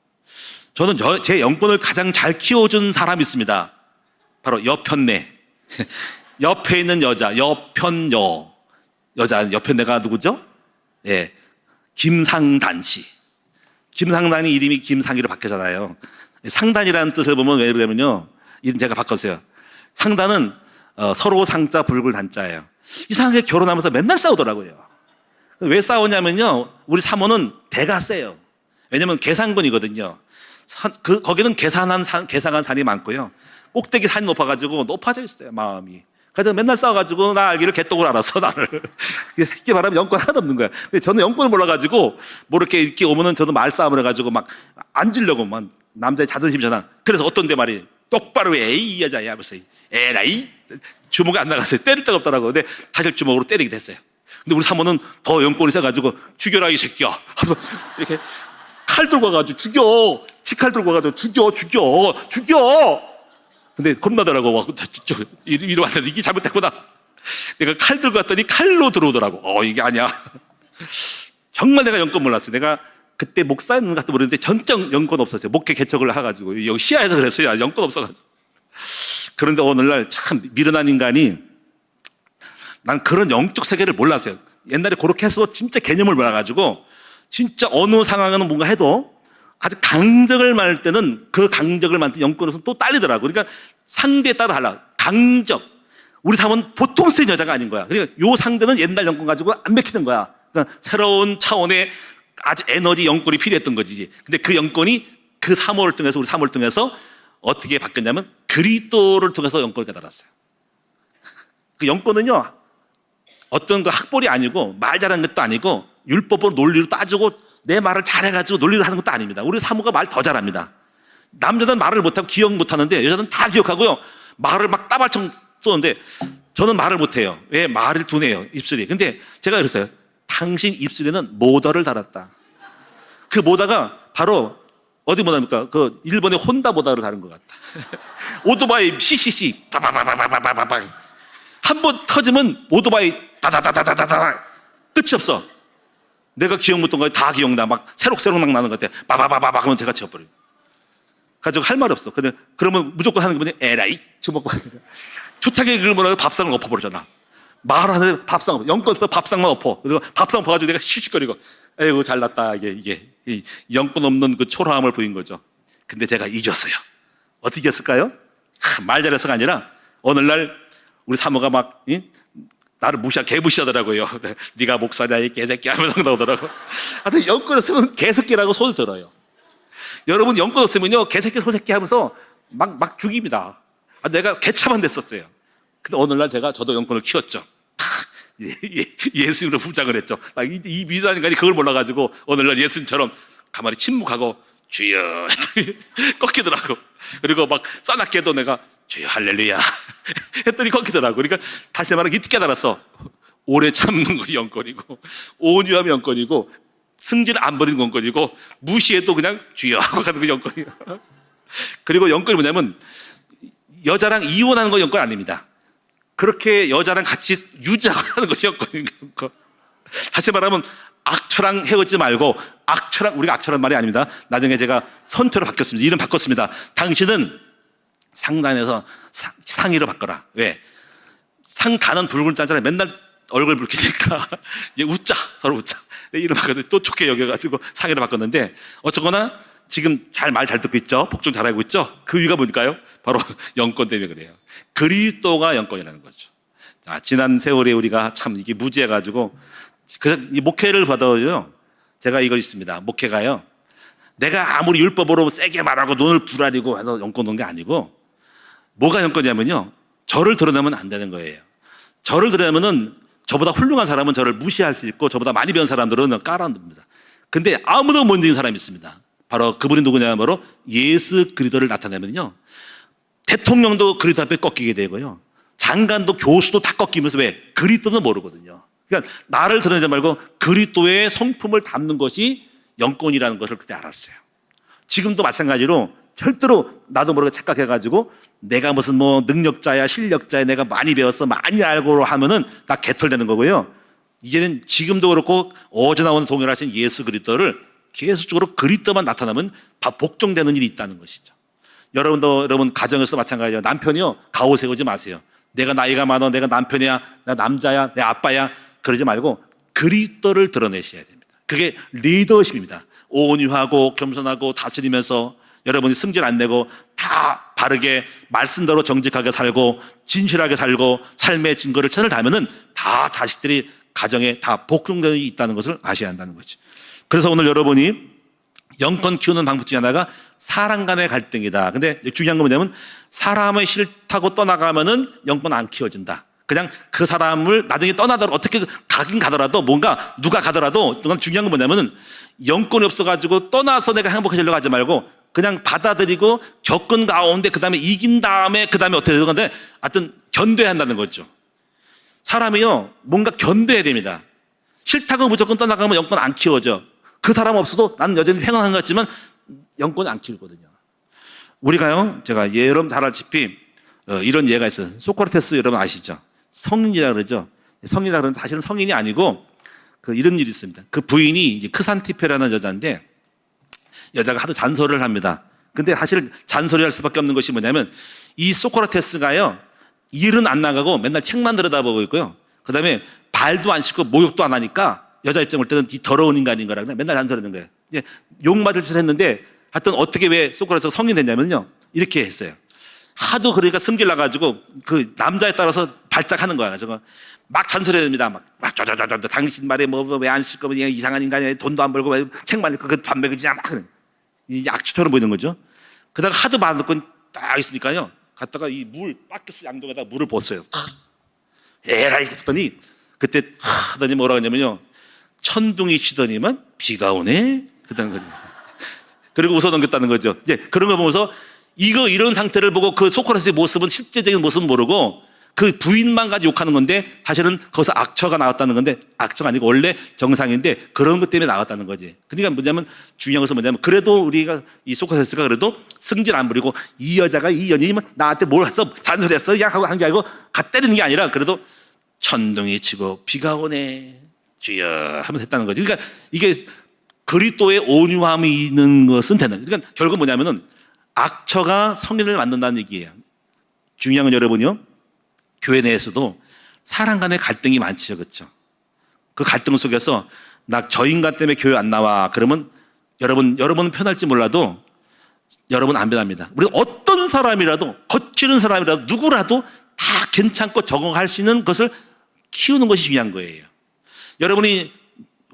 저는 제 영권을 가장 잘 키워준 사람이 있습니다. 바로 여편네. 옆에 있는 여자, 여자, 여편네가 누구죠? 예, 김상단 씨. 김상단이 이름이 김상희로 바뀌잖아요. 상단이라는 뜻을 보면 왜 그러냐면요, 이름 제가 바꿨어요. 상단은 서로 상자 불굴 단자예요. 이상하게 결혼하면서 맨날 싸우더라고요. 왜 싸우냐면요, 우리 사모는 대가 세요. 왜냐면 계산군이거든요. 거기는 계산한 산이 많고요. 꼭대기 산이 높아가지고 높아져 있어요, 마음이. 그래서 맨날 싸워가지고 나 알기를 개똥을 알았어, 나를. 쉽게 말하면 영권 하나도 없는 거야. 근데 저는 영권을 몰라가지고 뭐 이렇게 오면은 저도 말싸움을 해가지고 막 앉으려고 막 남자의 자존심이잖아. 그래서 어떤 데 말이 똑바로 해, 이 여자야. 벌써 에라이 주먹이 안 나갔어요. 때릴 데가 없더라고. 근데 사실 주먹으로 때리게 됐어요. 근데 우리 사모는 더 영권이 세가지고 죽여라 이 새끼야 하면서 이렇게 칼 들고 와가지고 죽여, 치칼 들고 와가지고 죽여. 근데 겁나더라고. 이리 왔는데 이게 잘못됐구나. 내가 칼 들고 왔더니 칼로 들어오더라고. 이게 아니야. 정말 내가 영권 몰랐어요. 내가 그때 목사였는가 모르는데 전적 영권 없었어요. 목회 개척을 해가지고 여기 시야에서 그랬어요. 영권 없어가지고. 그런데 오늘날 참 미련한 인간이, 난 그런 영적 세계를 몰랐어요. 옛날에 그렇게 해서 진짜 개념을 몰라가지고 진짜 어느 상황에는 뭔가 해도 아주 강적을 말할 때는 그 강적을 만든 영권에서 또 딸리더라고. 그러니까 상대에 따라 달라. 강적. 우리 사모는 보통 센 여자가 아닌 거야. 그러니까 요 상대는 옛날 영권 가지고 안 맥히는 거야. 그러니까 새로운 차원의 아주 에너지 영권이 필요했던 거지. 근데 그 영권이 그 사모를 통해서, 우리 사모를 통해서 어떻게 바뀌었냐면 그리스도를 통해서 영권을 깨달았어요. 그 영권은요, 어떤 그 학벌이 아니고 말 잘하는 것도 아니고 율법으로 논리로 따지고 내 말을 잘해가지고 논리로 하는 것도 아닙니다. 우리 사모가 말 더 잘합니다. 남자는 말을 못하고 기억 못하는데 여자는 다 기억하고요, 말을 막 따발총 쏘는데 저는 말을 못해요. 왜? 말을 둔해요, 입술이. 근데 제가 그랬어요. 당신 입술에는 모더를 달았다. 그 모더가 바로 어디 모더입니까? 그 일본의 혼다 모더를 다른 것 같다. 오토바이 CCC 바바바바바바바바 한 번 터지면 오토바이 다다다다다다다 끝이 없어. 내가 기억 못한 거 다 기억나. 막 새록새록 나는 것 같아. 바바바바바 하면 제가 지워버려요. 가지고 할 말 없어. 근데 그러면 무조건 하는 게 뭐냐? 에라이 주먹 받는 거야. 초창에 그걸 뭐라고 밥상을 엎어버리잖아. 말하는데 밥상, 영권 없어. 밥상만 엎어. 그래서 밥상 엎어가지고 내가 휘식거리고, 에이구 잘났다. 이게 영권 없는 그 초라함을 보인 거죠. 근데 제가 이겼어요. 어떻게 이겼을까요? 말 잘해서가 아니라 오늘날 우리 사모가 막 나를 개무시하더라고요. 네가 목사냐 이 개새끼 하면서 나오더라고. 하여튼 영권 없으면 개새끼라고 소리 들어요. 여러분 영권 없으면요 개새끼 소새끼 하면서 막 죽입니다. 내가 개차만 됐었어요. 근데 오늘날 저도 영권을 키웠죠. 예수님으로 부장을 했죠. 이 미련한 인간이 그걸 몰라가지고 오늘날 예수님처럼 가만히 침묵하고 주여 꺾이더라고. 그리고 막 싸납게도 내가 주여 할렐루야 했더니 꺾이더라고. 그러니까 다시 말하면 이렇게 깨달았어. 오래 참는 거 영권이고, 온유함이 영권이고, 승질을 안 버리는 영권이고, 무시해도 그냥 주여 하고 가는 거 영권이고. 그리고 영권이 뭐냐면 여자랑 이혼하는 거 영권 아닙니다. 그렇게 여자랑 같이 유지하고 하는 것이 영권이고. 다시 말하면 악처랑 헤어지지 말고, 우리가 악처란 말이 아닙니다. 나중에 제가 선처로 바뀌었습니다. 이름 바꿨습니다. 당신은 상단에서 상의로 바꿔라. 왜? 상단은 붉은 자잖아요. 맨날 얼굴 붉히니까 이제 웃자, 서로 웃자. 이름 바꿨는데 또 좋게 여겨가지고 상해를 바꿨는데, 어쨌거나 지금 말 잘 듣고 있죠? 복종 잘하고 있죠? 그 이유가 뭘까요? 바로 영권 때문에 그래요. 그리스도가 영권이라는 거죠. 자, 지난 세월에 우리가 참 이게 무지해가지고 이 목회를 받아요. 제가 이거 있습니다. 목회가요, 내가 아무리 율법으로 세게 말하고 눈을 부라리고 해서 영권 놓은 게 아니고, 뭐가 영권이냐면요, 저를 드러내면 안 되는 거예요. 저를 드러내면은 저보다 훌륭한 사람은 저를 무시할 수 있고, 저보다 많이 배운 사람들은 깔아둡니다. 근데 아무도 못 이긴 사람이 있습니다. 바로 그분이 누구냐, 바로 예수 그리스도를 나타내면요, 대통령도 그리스도 앞에 꺾이게 되고요, 장관도 교수도 다 꺾이면서, 왜? 그리스도는 모르거든요. 그러니까 나를 드러내지 말고 그리스도의 성품을 담는 것이 영권이라는 것을 그때 알았어요. 지금도 마찬가지로 절대로 나도 모르게 착각해가지고 내가 무슨 뭐 능력자야, 실력자야, 내가 많이 배웠어, 많이 알고 하면은 나 개털되는 거고요. 이제는 지금도 그렇고 어제 나오는 동일하신 예수 그리스도를 계속적으로 그리스도만 나타나면 복종되는 일이 있다는 것이죠. 여러분 가정에서 마찬가지예요. 남편이요, 가오 세우지 마세요. 내가 나이가 많아, 내가 남편이야, 나 남자야, 내 아빠야, 그러지 말고 그리스도를 드러내셔야 됩니다. 그게 리더십입니다. 온유하고 겸손하고 다스리면서 여러분이 승질 안 내고 다 바르게 말씀대로 정직하게 살고 진실하게 살고 삶의 증거를 천을 달면은 다 자식들이 가정에 다 복종되는 일이 있다는 것을 아셔야 한다는 거죠. 그래서 오늘 여러분이 영권 키우는 방법 중에 하나가 사람 간의 갈등이다. 근데 중요한 건 뭐냐면, 사람을 싫다고 떠나가면은 영권 안 키워진다. 그냥 그 사람을 나중에 떠나더라도, 어떻게 가긴 가더라도, 뭔가 누가 가더라도, 중요한 건 뭐냐면은, 영권이 없어가지고 떠나서 내가 행복해지려고 하지 말고 그냥 받아들이고 겪은 가운데 그 다음에 이긴 다음에 그 다음에 어떻게 되는 건데, 하여튼 견뎌야 한다는 거죠. 사람이요, 뭔가 견뎌야 됩니다. 싫다고 무조건 떠나가면 영권 안 키워져. 그 사람 없어도 나는 여전히 행운한 것 같지만 영권이 안 키우거든요. 우리가요, 제가 여러분 잘 알다시피 이런 예가 있어요. 소크라테스 여러분 아시죠? 성인이라 그러죠. 성인이라 그러는 사실은 성인이 아니고 이런 일이 있습니다. 그 부인이 이제 크산티페라는 여자인데, 여자가 하도 잔소리를 합니다. 근데 사실 잔소리 할 수밖에 없는 것이 뭐냐면, 이 소크라테스가요, 일은 안 나가고 맨날 책만 들여다보고 있고요, 그 다음에 발도 안 씻고 목욕도 안 하니까 여자 입장 볼 때는 이 더러운 인간인 거라 그냥 맨날 잔소리하는 거예요. 욕 맞을 짓을 했는데, 하여튼 어떻게 왜 소크라테스가 성인이 됐냐면요, 이렇게 했어요. 하도 그러니까 승질 나가지고 그 남자에 따라서 발작하는 거야. 그래서 막 잔소리해야 됩니다. 막 쪼쪼쪼쪼 당신 말에 뭐 왜 안 씻고 뭐 이상한 인간이야, 돈도 안 벌고 책만 읽고 그 밥 먹이지 막 이 악취처럼 보이는 거죠. 그다가 하도 받을 딱 있으니까요, 갔다가 이 물 바켓 양동에다 물을 부었어요. 에라 이렇게 붙더니 그때 하더니 뭐라고 했냐면요, 천둥이 치더니만 비가 오네 그다는 거죠. 그리고 웃어 넘겼다는 거죠. 이제 그런 거 보면서 이런 상태를 보고 그 소크라테스의 모습은, 실제적인 모습은 모르고 그 부인만 가지고 욕하는 건데, 사실은 거기서 악처가 나왔다는 건데, 악처가 아니고 원래 정상인데 그런 것 때문에 나왔다는 거지. 그러니까 뭐냐면, 중요한 것은 뭐냐면, 그래도 우리가 이 소크라테스가 그래도 승질 안 부리고, 이 여자가, 이 연인이면 나한테 뭘 했어, 잔소리했어 야 하고 한 게 아니고 가 때리는 게 아니라, 그래도 천둥이 치고 비가 오네 주여 하면서 했다는 거지. 그러니까 이게 그리스도의 온유함이 있는 것은 되는. 그러니까 결국 뭐냐면은, 악처가 성인을 만든다는 얘기예요. 중요한 건 여러분이요, 교회 내에서도 사람 간의 갈등이 많지요, 그렇죠? 그 갈등 속에서 나 저 인간 때문에 교회 안 나와 그러면 여러분은 편할지 몰라도 여러분 안 변합니다. 우리가 어떤 사람이라도, 거칠은 사람이라도, 누구라도 다 괜찮고 적응할 수 있는 것을 키우는 것이 중요한 거예요. 여러분이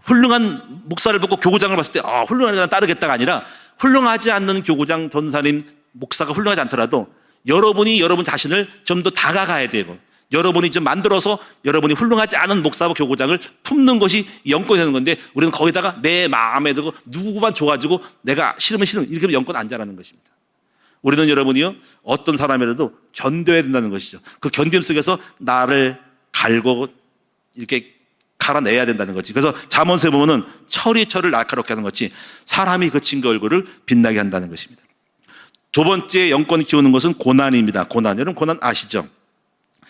훌륭한 목사를 보고 교구장을 봤을 때 훌륭한 사람 따르겠다가 아니라, 훌륭하지 않는 교구장, 전사님, 목사가 훌륭하지 않더라도 여러분이 여러분 자신을 좀 더 다가가야 되고, 여러분이 좀 만들어서 여러분이 훌륭하지 않은 목사와 교구장을 품는 것이 영권이 되는 건데, 우리는 거기다가 내 마음에 들고 누구만 좋아지고 내가 싫으면 싫은, 이렇게 하면 영권 안 자라는 것입니다. 우리는 여러분이요, 어떤 사람이라도 견뎌야 된다는 것이죠. 그 견딤 속에서 나를 갈고 이렇게 갈아내야 된다는 거지. 그래서 잠언서에 보면은 철이 철을 날카롭게 하는 것이 사람이 그친 그 얼굴을 빛나게 한다는 것입니다. 두 번째 영권을 키우는 것은 고난입니다. 고난. 여러분 고난 아시죠?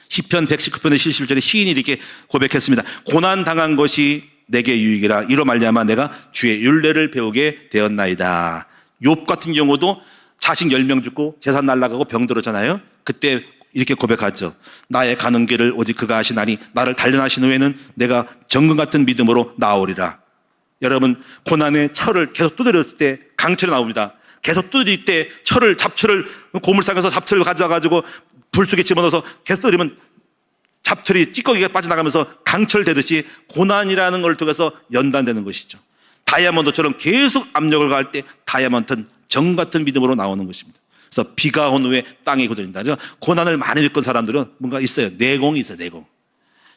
시편 119편의 71절에 시인이 이렇게 고백했습니다. 고난 당한 것이 내게 유익이라, 이로 말미암아 내가 주의 율례를 배우게 되었나이다. 욥 같은 경우도 자식 10명 죽고 재산 날라가고 병 들었잖아요. 그때 이렇게 고백하죠. 나의 가는 길을 오직 그가 아시나니 나를 단련하신 후에는 내가 정금 같은 믿음으로 나오리라. 여러분, 고난의 철을 계속 두드렸을 때 강철이 나옵니다. 계속 두드릴 때 잡초를 고물상에서 잡초를 가져와가지고 불 속에 집어넣어서 계속 두드리면 잡철이 찌꺼기가 빠져나가면서 강철되듯이 고난이라는 걸 통해서 연단되는 것이죠. 다이아몬드처럼 계속 압력을 가할 때 다이아몬드는 정 같은 믿음으로 나오는 것입니다. 그래서 비가 온 후에 땅이 굳어진다. 고난을 많이 겪은 사람들은 뭔가 있어요. 내공이 있어요. 내공.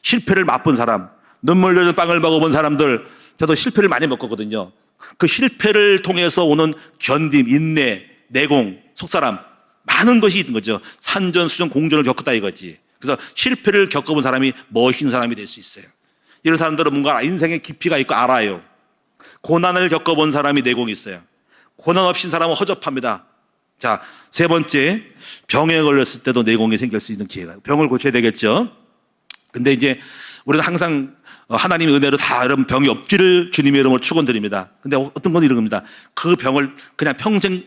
실패를 맛본 사람, 눈물 흘리는 빵을 먹어본 사람들, 저도 실패를 많이 먹었거든요. 그 실패를 통해서 오는 견딤, 인내, 내공, 속사람, 많은 것이 있는 거죠. 산전수전 공전을 겪었다 이거지. 그래서 실패를 겪어본 사람이 멋있는 사람이 될 수 있어요. 이런 사람들은 뭔가 인생의 깊이가 있고 알아요. 고난을 겪어본 사람이 내공이 있어요. 고난 없인 사람은 허접합니다. 자, 세 번째, 병에 걸렸을 때도 내공이 생길 수 있는 기회가, 병을 고쳐야 되겠죠. 근데 이제 우리는 항상 하나님의 은혜로 다 여러분 병이 없기를 주님의 이름으로 축원드립니다. 근데 어떤 건 이런 겁니다. 그 병을 그냥 평생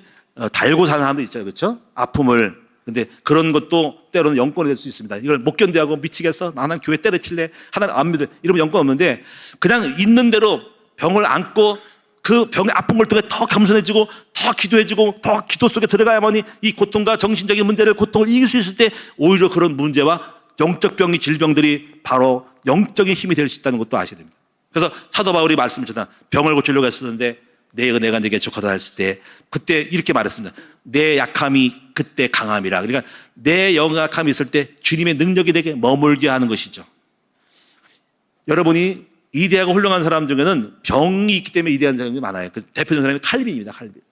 달고 사는 사람도 있죠. 그렇죠? 아픔을. 근데 그런 것도 때로는 영권이 될 수 있습니다. 이걸 못 견뎌하고 미치겠어? 나는 교회 때려칠래? 하나님 안 믿어. 이러면 영권 없는데 그냥 있는 대로 병을 안고 그 병의 아픔을 통해 더 겸손해지고 더 기도해지고 더 기도 속에 들어가야만이 이 고통과 정신적인 문제를 고통을 이길 수 있을 때 오히려 그런 문제와 영적 병이 질병들이 바로 영적인 힘이 될 수 있다는 것도 아셔야 됩니다. 그래서 사도 바울이 말씀하셨다. 병을 고치려고 했었는데 내 은혜가 내게 족하다 했을 때 그때 이렇게 말했습니다. 내 약함이 그때 강함이라. 그러니까 내 영약함이 있을 때 주님의 능력이 내게 머물게 하는 것이죠. 여러분이 이대하고 훌륭한 사람 중에는 병이 있기 때문에 이대한 사람이 많아요. 그 대표적인 사람이 칼빈입니다. 칼빈.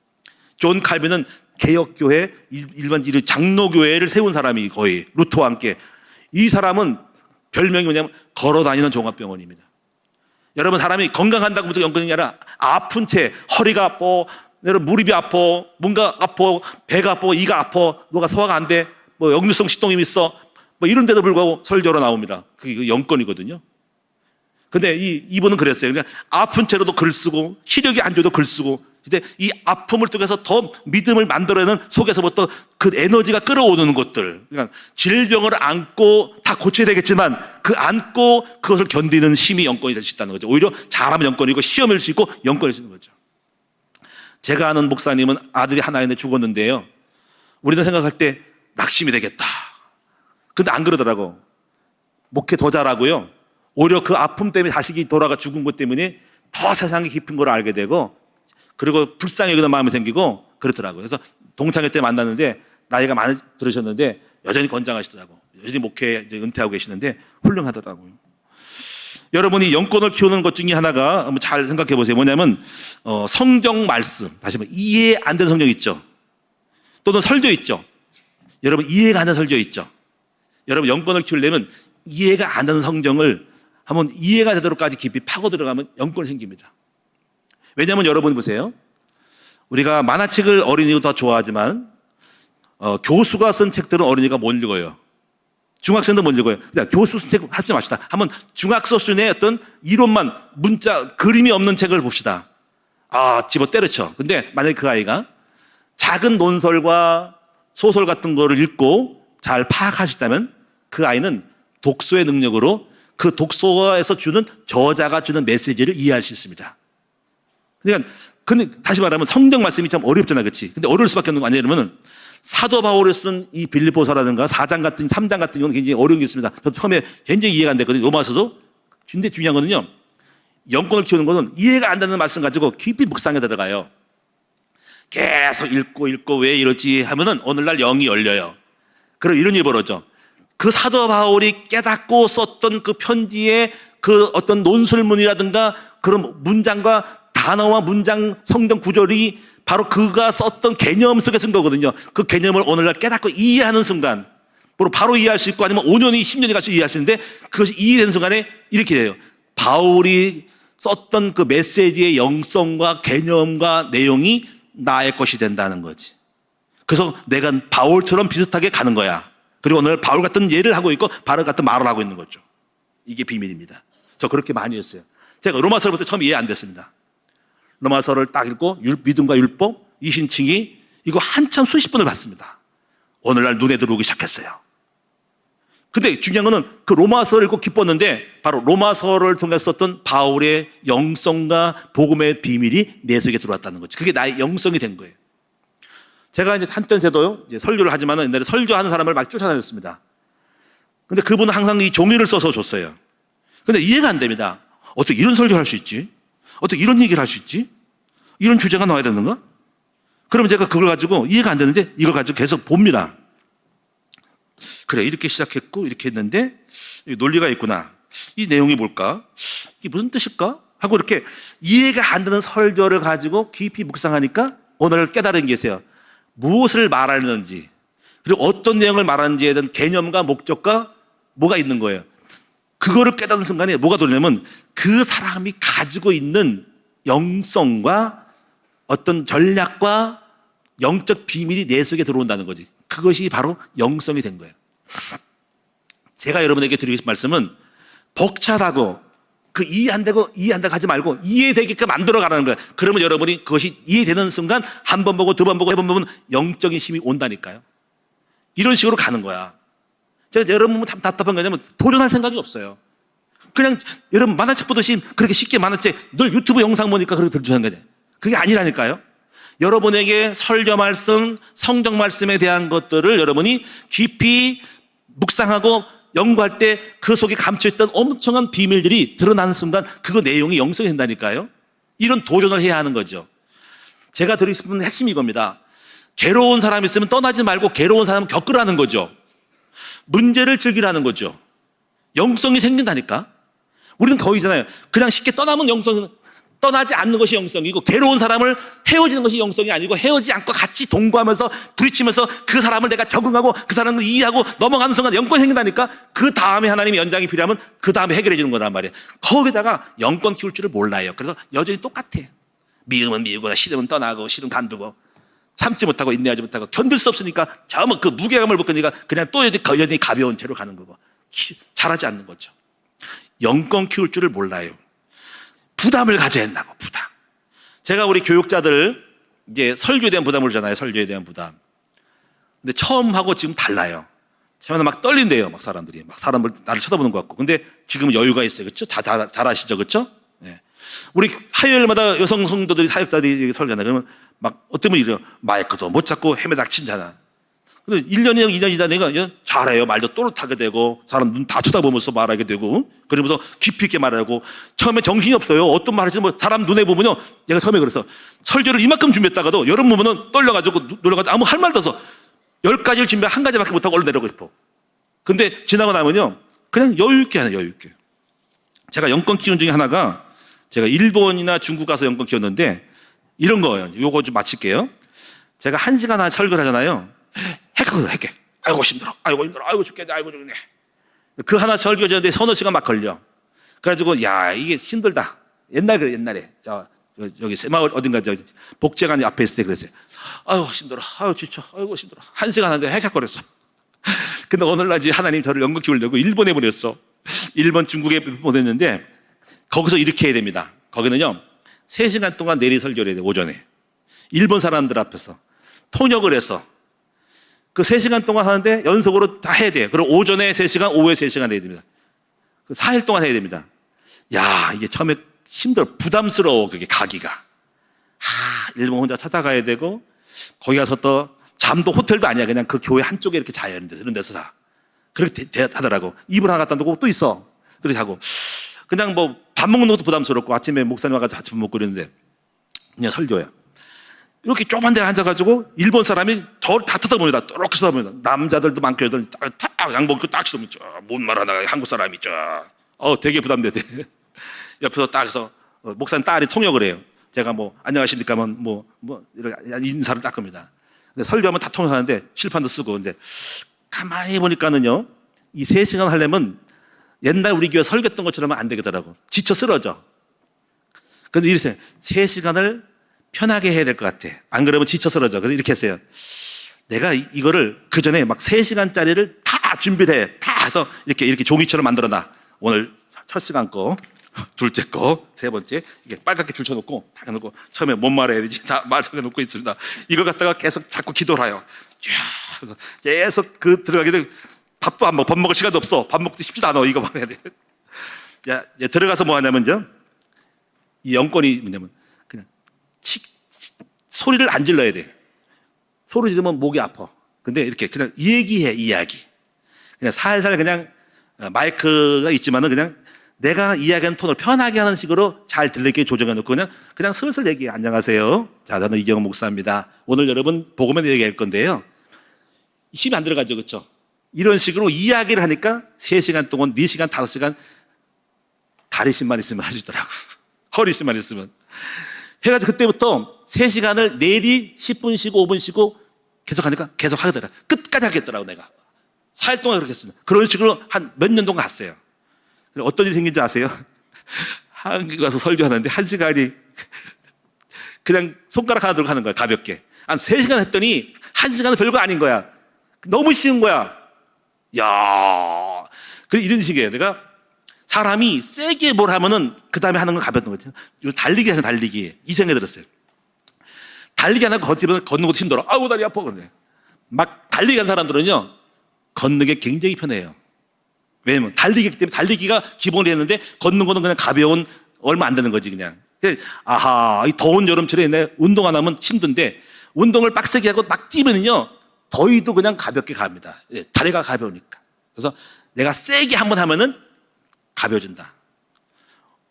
존 칼빈은 개혁교회, 일반 장로교회를 세운 사람이 거의 루터와 함께. 이 사람은 별명이 뭐냐면 걸어다니는 종합병원입니다. 여러분, 사람이 건강한다고 무조건 연관이 아니라 아픈 채 허리가 아파, 무릎이 아파, 뭔가 아파, 배가 아파, 이가 아파, 너가 소화가 안 돼, 뭐 역류성 식도염이 있어, 뭐 이런 데도 불구하고 설교로 나옵니다. 그게 연건이거든요. 근데 이분은 그랬어요. 그러니까 아픈 채로도 글 쓰고 시력이 안 좋아도 글 쓰고, 근데 이 아픔을 통해서 더 믿음을 만들어내는 속에서부터 그 에너지가 끌어오는 것들, 그러니까 질병을 안고 다 고쳐야 되겠지만 그 안고 그것을 견디는 힘이 영권이 될 수 있다는 거죠. 오히려 잘하면 영권이고 시험일 수 있고 영권일 수 있는 거죠. 제가 아는 목사님은 아들이 하나 있는데 죽었는데요, 우리는 생각할 때 낙심이 되겠다. 근데 안 그러더라고. 목회 더 잘하고요, 오히려 그 아픔 때문에 자식이 돌아가 죽은 것 때문에 더 세상이 깊은 걸 알게 되고, 그리고 불쌍히 여기는 마음이 생기고 그렇더라고요. 그래서 동창회 때 만났는데 나이가 많이 들으셨는데 여전히 건장하시더라고요. 여전히 목회 이제 은퇴하고 계시는데 훌륭하더라고요. 여러분이 영권을 키우는 것 중에 하나가 한번 잘 생각해 보세요. 뭐냐면 성경 말씀, 다시 한번 이해 안 되는 성경 있죠. 또는 설교 있죠. 여러분, 이해가 안 되는 설교 있죠. 여러분, 영권을 키우려면 이해가 안 되는 성경을 한번 이해가 되도록까지 깊이 파고 들어가면 영권이 생깁니다. 왜냐하면 여러분 보세요. 우리가 만화책을 어린이가 더 좋아하지만 교수가 쓴 책들은 어린이가 못 읽어요. 중학생도 못 읽어요. 그러니까 교수 쓴 책 하지 맙시다. 한번 중학교 수준의 어떤 이론만, 문자, 그림이 없는 책을 봅시다. 집어 때려쳐. 근데 만약에 그 아이가 작은 논설과 소설 같은 거를 읽고 잘 파악할 수 있다면 그 아이는 독서의 능력으로 그 독서에서 주는, 저자가 주는 메시지를 이해할 수 있습니다. 그러니까, 근데 다시 말하면 성경 말씀이 참 어렵잖아, 그렇지? 근데 어려울 수밖에 없는 거 아니에요? 그러면 사도 바울이 쓴 이 빌립보서라든가 4장 같은, 3장 같은 경우는 굉장히 어려운 게 있습니다. 저도 처음에 굉장히 이해가 안 됐거든요. 로마서도. 근데 중요한 거는요, 영권을 키우는 것은 이해가 안 되는 말씀 가지고 깊이 묵상에 들어가요. 계속 읽고 왜 이러지 하면은 오늘날 영이 열려요. 그럼 이런 일이 벌어져. 그 사도 바울이 깨닫고 썼던 그 편지의 그 어떤 논술문이라든가 그런 문장과 단어와 문장, 성경 구절이 바로 그가 썼던 개념 속에 쓴 거거든요. 그 개념을 오늘날 깨닫고 이해하는 순간, 바로 이해할 수 있고 아니면 5년이 10년이 갈수록 이해할 수 있는데, 그것이 이해된 순간에 이렇게 돼요. 바울이 썼던 그 메시지의 영성과 개념과 내용이 나의 것이 된다는 거지. 그래서 내가 바울처럼 비슷하게 가는 거야. 그리고 오늘 바울 같은 예를 하고 있고 바울 같은 말을 하고 있는 거죠. 이게 비밀입니다. 저 그렇게 많이 했어요. 제가 로마서부터 처음 이해 안 됐습니다. 로마서를 딱 읽고 믿음과 율법, 이신칭이 이거 한참 수십 번을 봤습니다. 오늘날 눈에 들어오기 시작했어요. 근데 중요한 거는 그 로마서를 읽고 기뻤는데 바로 로마서를 통해서 썼던 바울의 영성과 복음의 비밀이 내 속에 들어왔다는 거죠. 그게 나의 영성이 된 거예요. 제가 이제 한때 저도요, 이제 설교를 하지만은 옛날에 설교하는 사람을 막 쫓아다녔습니다. 근데 그분은 항상 이 종이를 써서 줬어요. 근데 이해가 안 됩니다. 어떻게 이런 설교를 할 수 있지? 어떻게 이런 얘기를 할 수 있지? 이런 주제가 나와야 되는가? 그러면 제가 그걸 가지고 이해가 안 되는데 이걸 가지고 계속 봅니다. 그래, 이렇게 시작했고 이렇게 했는데 논리가 있구나. 이 내용이 뭘까? 이게 무슨 뜻일까? 하고 이렇게 이해가 안 되는 설교를 가지고 깊이 묵상하니까 오늘 깨달은 게 있어요. 무엇을 말하는지 그리고 어떤 내용을 말하는지에 대한 개념과 목적과 뭐가 있는 거예요. 그거를 깨닫는 순간에 뭐가 들어오냐면 그 사람이 가지고 있는 영성과 어떤 전략과 영적 비밀이 내 속에 들어온다는 거지. 그것이 바로 영성이 된 거예요. 제가 여러분에게 드리고 싶은 말씀은 벅차다고 그 이해 안 되고 하지 말고 이해되게끔 만들어 가라는 거예요. 그러면 여러분이 그것이 이해되는 순간 한 번 보고 두 번 보고 세 번 보면 영적인 힘이 온다니까요. 이런 식으로 가는 거야. 제가 여러분 보면 참 답답한 거냐면 도전할 생각이 없어요. 그냥 여러분 만화책 보듯이 그렇게 쉽게 만화책 늘 유튜브 영상 보니까 그렇게 들으시는 거죠. 그게 아니라니까요. 여러분에게 설교 말씀, 성경 말씀에 대한 것들을 여러분이 깊이 묵상하고 연구할 때 그 속에 감춰있던 엄청난 비밀들이 드러나는 순간 그거 내용이 영성이 된다니까요. 이런 도전을 해야 하는 거죠. 제가 드리고 싶은 핵심이 이겁니다. 괴로운 사람이 있으면 떠나지 말고 괴로운 사람은 겪으라는 거죠. 문제를 즐기라는 거죠. 영성이 생긴다니까. 우리는 거의잖아요. 그냥 쉽게 떠나면 영성은 떠나지 않는 것이 영성이고 괴로운 사람을 헤어지는 것이 영성이 아니고 헤어지지 않고 같이 동거하면서 부딪히면서 그 사람을 내가 적응하고 그 사람을 이해하고 넘어가는 순간 영권이 생긴다니까. 그 다음에 하나님의 연장이 필요하면 그 다음에 해결해 주는 거란 말이에요. 거기다가 영권 키울 줄을 몰라요. 그래서 여전히 똑같아. 미움은 미우고 싫으면 떠나고 싫으면 간두고 참지 못하고 인내하지 못하고 견딜 수 없으니까 그 무게감을 벗으니까 그냥 또 여전히 가벼운 채로 가는 거고 잘하지 않는 거죠. 영권 키울 줄을 몰라요. 부담을 가져야 한다고, 부담. 제가 우리 교육자들 이제 설교에 대한 부담을 주잖아요. 설교에 대한 부담. 근데 처음 하고 지금 달라요. 처음에는 막 떨린대요. 막 사람들이. 막 사람들 나를 쳐다보는 것 같고. 근데 지금은 여유가 있어요. 그렇죠? 잘 아시죠? 그렇죠? 네. 우리 화요일마다 여성 성도들이 사역자들이 설교하잖아요. 그러면 막 어떤 분이 이래요. 마이크도 못 잡고 헤매닥 친잖아. 근데 1년이나 2년 지나니까 잘해요. 말도 또렷하게 되고 사람 눈 다 쳐다보면서 말하게 되고 그러면서 깊이 있게 말하고 처음에 정신이 없어요. 어떤 말을 뭐 사람 눈에 보면요. 내가 처음에 그래서 설교를 이만큼 준비했다가도 여러분 보면은 떨려가지고 놀라가지고 아무 할 말도 없어. 10가지를 준비해 한 가지밖에 못하고 얼른 내려가고 싶어. 근데 지나고 나면요. 그냥 여유 있게 하네, 여유 있게. 제가 영권 키운 중에 하나가 제가 일본이나 중국 가서 영권 키웠는데 이런 거예요. 요거 좀 마칠게요. 제가 1시간 하나 설교를 하잖아요. 핵하거든, 핵해. 아이고 힘들어, 아이고 힘들어, 아이고 죽겠네, 아이고 죽겠네. 그 하나 설교하는데 서너 시간 막 걸려. 그래가지고 야 이게 힘들다. 옛날에 여기 새마을 어딘가 복제관 앞에 있을 때 그랬어요. 아이고 힘들어, 아이고 지쳐, 아이고 힘들어. 1시간 하는데 핵핵거렸어. 근데 오늘날 이제 하나님 저를 연극 키우려고 일본에 보냈어. 일본 중국에 보냈는데 거기서 이렇게 해야 됩니다. 거기는요 3시간 동안 내리 설교를 해야 돼. 오전에 일본 사람들 앞에서 통역을 해서 그 3시간 동안 하는데 연속으로 다 해야 돼요. 그리고 오전에 3시간, 오후에 3시간 해야 됩니다. 4일 동안 해야 됩니다. 야, 이게 처음에 힘들어. 부담스러워, 그게 가기가. 일본 혼자 찾아가야 되고, 거기 가서 또 잠도 호텔도 아니야. 그냥 그 교회 한쪽에 이렇게 자요. 이런 데서 다. 그렇게 하더라고. 이불 하나 갖다 놓고 또 있어. 그렇게 하고. 그냥 뭐 밥 먹는 것도 부담스럽고, 아침에 목사님 와가지고 같이 밥 먹고 그러는데, 그냥 설교야. 이렇게 조그만 데 앉아가지고 일본 사람이 저를 다 쳐다봅니다. 또렇게 쳐다봅니다. 남자들도 많고 여자들 딱 양복 입고 딱 쳐다보죠. 뭔 말하다가 한국 사람이 있죠. 되게 부담돼. 옆에서 딱 해서 목사님 딸이 통역을 해요. 제가 뭐 안녕하십니까 뭐 이렇게 인사를 딱 합니다. 근데 설교하면 다 통역하는데 실판도 쓰고. 근데 가만히 보니까는요 이 3시간 하려면 옛날 우리 교회 설교했던 것처럼은 안 되겠더라고. 지쳐 쓰러져. 근데 이랬어요. 3시간을 편하게 해야 될 것 같아. 안 그러면 지쳐 쓰러져. 그래서 이렇게 했어요. 내가 이거를 그 전에 막 3시간짜리를 다 준비를 해. 다 해서 이렇게 종이처럼 만들어놔. 오늘 첫 시간 거, 둘째 거, 세 번째. 이게 빨갛게 줄 쳐놓고 다 해놓고 처음에 뭔 말해야 되지? 다 말해놓고 있습니다. 이걸 갖다가 계속 자꾸 기도를 해요. 계속 들어가게 되고 밥도 안 먹어. 밥 먹을 시간도 없어. 밥 먹기 쉽지도 않아. 이거 막 해야 돼. 야, 들어가서 뭐 하냐면요. 이 영권이 뭐냐면 그냥 소리를 안 질러야 돼. 소리 지르면 목이 아파. 근데 이렇게 그냥 얘기해, 이야기. 그냥 살살 그냥 마이크가 있지만은 그냥 내가 이야기하는 톤을 편하게 하는 식으로 잘 들리게 조정해 놓고 그냥 슬슬 얘기해. 안녕하세요. 자, 저는 이경훈 목사입니다. 오늘 여러분 복음에 대해 얘기할 건데요. 힘이 안 들어가죠. 그렇죠? 이런 식으로 이야기를 하니까 3시간 동안 4시간, 5시간 다리심만 있으면 하시더라고. 허리심만 있으면. 해가지고 그때부터 3시간을 내리 10분 쉬고 5분 쉬고 계속 하니까 계속 하더라. 끝까지 하겠더라고 내가. 4일 동안 그렇게 했어요. 그런 식으로 한 몇 년 동안 갔어요. 어떤 일이 생긴지 아세요? 한국에 와서 설교하는데 1시간이 그냥 손가락 하나 들고 하는 거야. 가볍게. 한 3시간 했더니 1시간은 별거 아닌 거야. 너무 쉬운 거야. 야, 그래 이런 식이에요. 내가 사람이 세게 뭘 하면은 그 다음에 하는 건 가볍던 거죠. 달리기 하잖아, 달리기. 이 생각이 들었어요. 달리기 하나 걷는 것도 힘들어. 아우, 다리 아파. 그러네. 막 달리기 하는 사람들은요, 걷는 게 굉장히 편해요. 왜냐면 달리기 때문에 달리기가 기본이 했는데 걷는 거는 그냥 가벼운 얼마 안 되는 거지, 그냥. 아하, 이 더운 여름철에 운동 안 하면 힘든데 운동을 빡세게 하고 막 뛰면은요, 더위도 그냥 가볍게 갑니다. 다리가 가벼우니까. 그래서 내가 세게 한번 하면은 가벼워진다.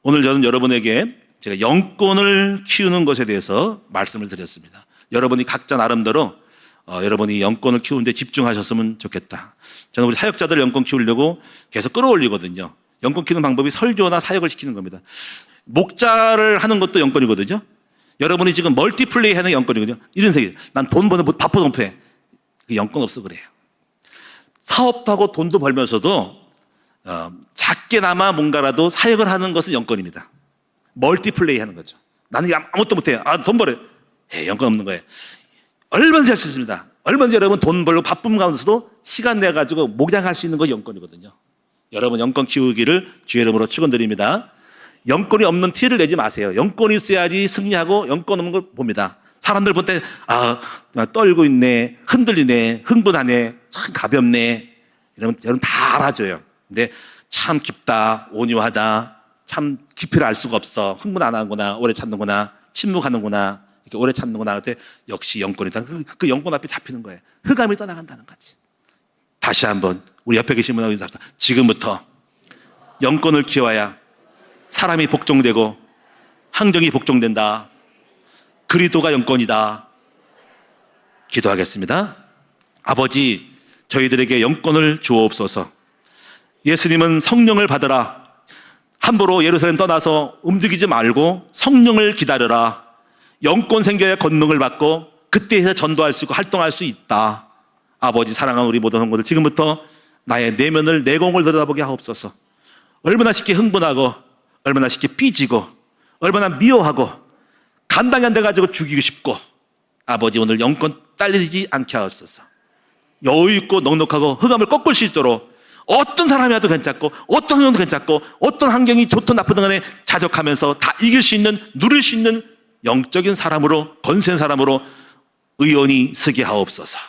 오늘 저는 여러분에게 제가 영권을 키우는 것에 대해서 말씀을 드렸습니다. 여러분이 각자 나름대로 여러분이 영권을 키우는데 집중하셨으면 좋겠다. 저는 우리 사역자들 영권 키우려고 계속 끌어올리거든요. 영권 키우는 방법이 설교나 사역을 시키는 겁니다. 목자를 하는 것도 영권이거든요. 여러분이 지금 멀티플레이 하는 게 영권이거든요. 이런 생각이에요. 난 돈 버는 바쁘 돈패. 영권 없어 그래요. 사업도 하고 돈도 벌면서도 작게나마 뭔가라도 사역을 하는 것은 영권입니다. 멀티플레이 하는 거죠. 나는 아무것도 못해요. 돈 벌어요. 영권 없는 거예요. 얼마든지 할 수 있습니다. 얼마든지 여러분 돈 벌고 바쁨 가운데서도 시간 내가지고 목장할 수 있는 거 영권이거든요. 여러분 영권 키우기를 주의 이름으로 축원드립니다. 영권이 없는 티를 내지 마세요. 영권이 있어야지 승리하고 영권 없는 걸 봅니다. 사람들 볼 때 떨고 있네, 흔들리네, 흥분하네, 참 가볍네. 여러분 다 알아줘요. 근데 참 깊다, 온유하다, 참 깊이를 알 수가 없어. 흥분 안 하는구나, 오래 참는구나, 침묵하는구나, 이렇게 오래 참는구나 할 때 역시 영권이다. 그 영권 앞에 잡히는 거예요. 흑암이 떠나간다는 거지. 다시 한번 우리 옆에 계신 분하고 인사합니다. 지금부터 영권을 키워야 사람이 복종되고 환경이 복종된다. 그리스도가 영권이다. 기도하겠습니다. 아버지, 저희들에게 영권을 주옵소서. 예수님은 성령을 받으라. 함부로 예루살렘 떠나서 움직이지 말고 성령을 기다려라. 영권 생겨야 권능을 받고 그때에서 전도할 수 있고 활동할 수 있다. 아버지, 사랑하는 우리 모든 성도들, 지금부터 나의 내면을, 내공을 들여다보게 하옵소서. 얼마나 쉽게 흥분하고 얼마나 쉽게 삐지고 얼마나 미워하고 감당이 안 돼가지고 죽이고 싶고, 아버지 오늘 영권 딸리지 않게 하옵소서. 여유 있고 넉넉하고 흑암을 꺾을 수 있도록 어떤 사람이 와도 괜찮고 어떤 환경도 괜찮고 어떤 환경이 좋든 나쁘든 간에 자족하면서 다 이길 수 있는, 누릴 수 있는 영적인 사람으로, 권세인 사람으로 의원이 서게 하옵소서.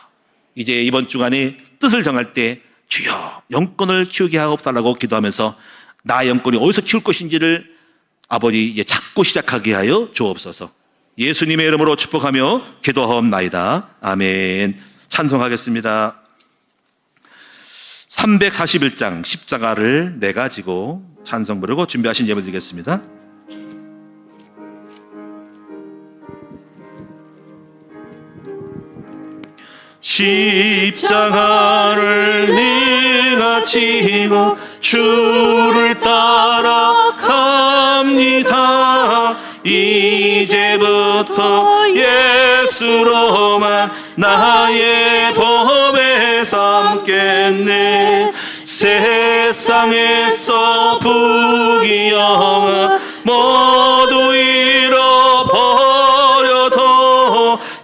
이제 이번 주간에 뜻을 정할 때 주여 영권을 키우게 하옵달라고 기도하면서 나의 영권이 어디서 키울 것인지를 아버지 이제 찾고 시작하게 하여 주옵소서. 예수님의 이름으로 축복하며 기도하옵나이다. 아멘. 찬송하겠습니다. 341장 십자가를 내가 지고 찬송 부르고 준비하신 예배 드리겠습니다. 십자가를 내가 지고 주를 따라갑니다. 이제부터 예수로만 나의 법에 삼겠네. 세상에서 부귀영화 모두 잃어버려도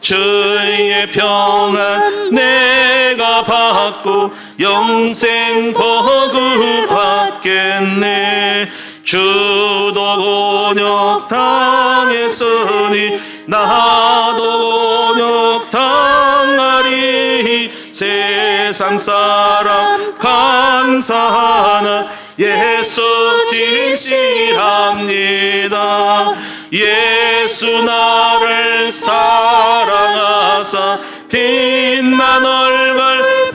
주의 평안 내가 받고 영생 복을 받겠네. 주도 곤욕 당했으니 나도 곤욕 당하리. 세상 사람 감사하나 예수 진실합니다. 예수 나를 사랑하사 빛난 얼굴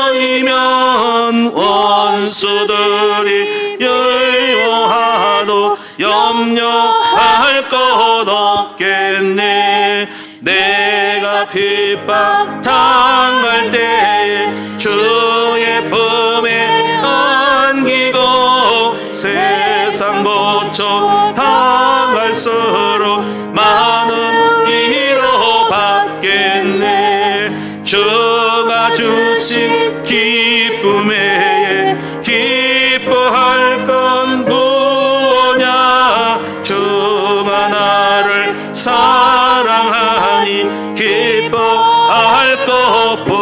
보이면 원수들이 열모하도 염려할 것 없겠네. 내가 핍박 당할 때에 주의 품에 안기고 세상 고통 당할수록 많은 위로 받겠네. 주가 주신 기쁨 외에 기뻐할 건 무엇냐. 주가 나를 사랑하니 기뻐할 것뿐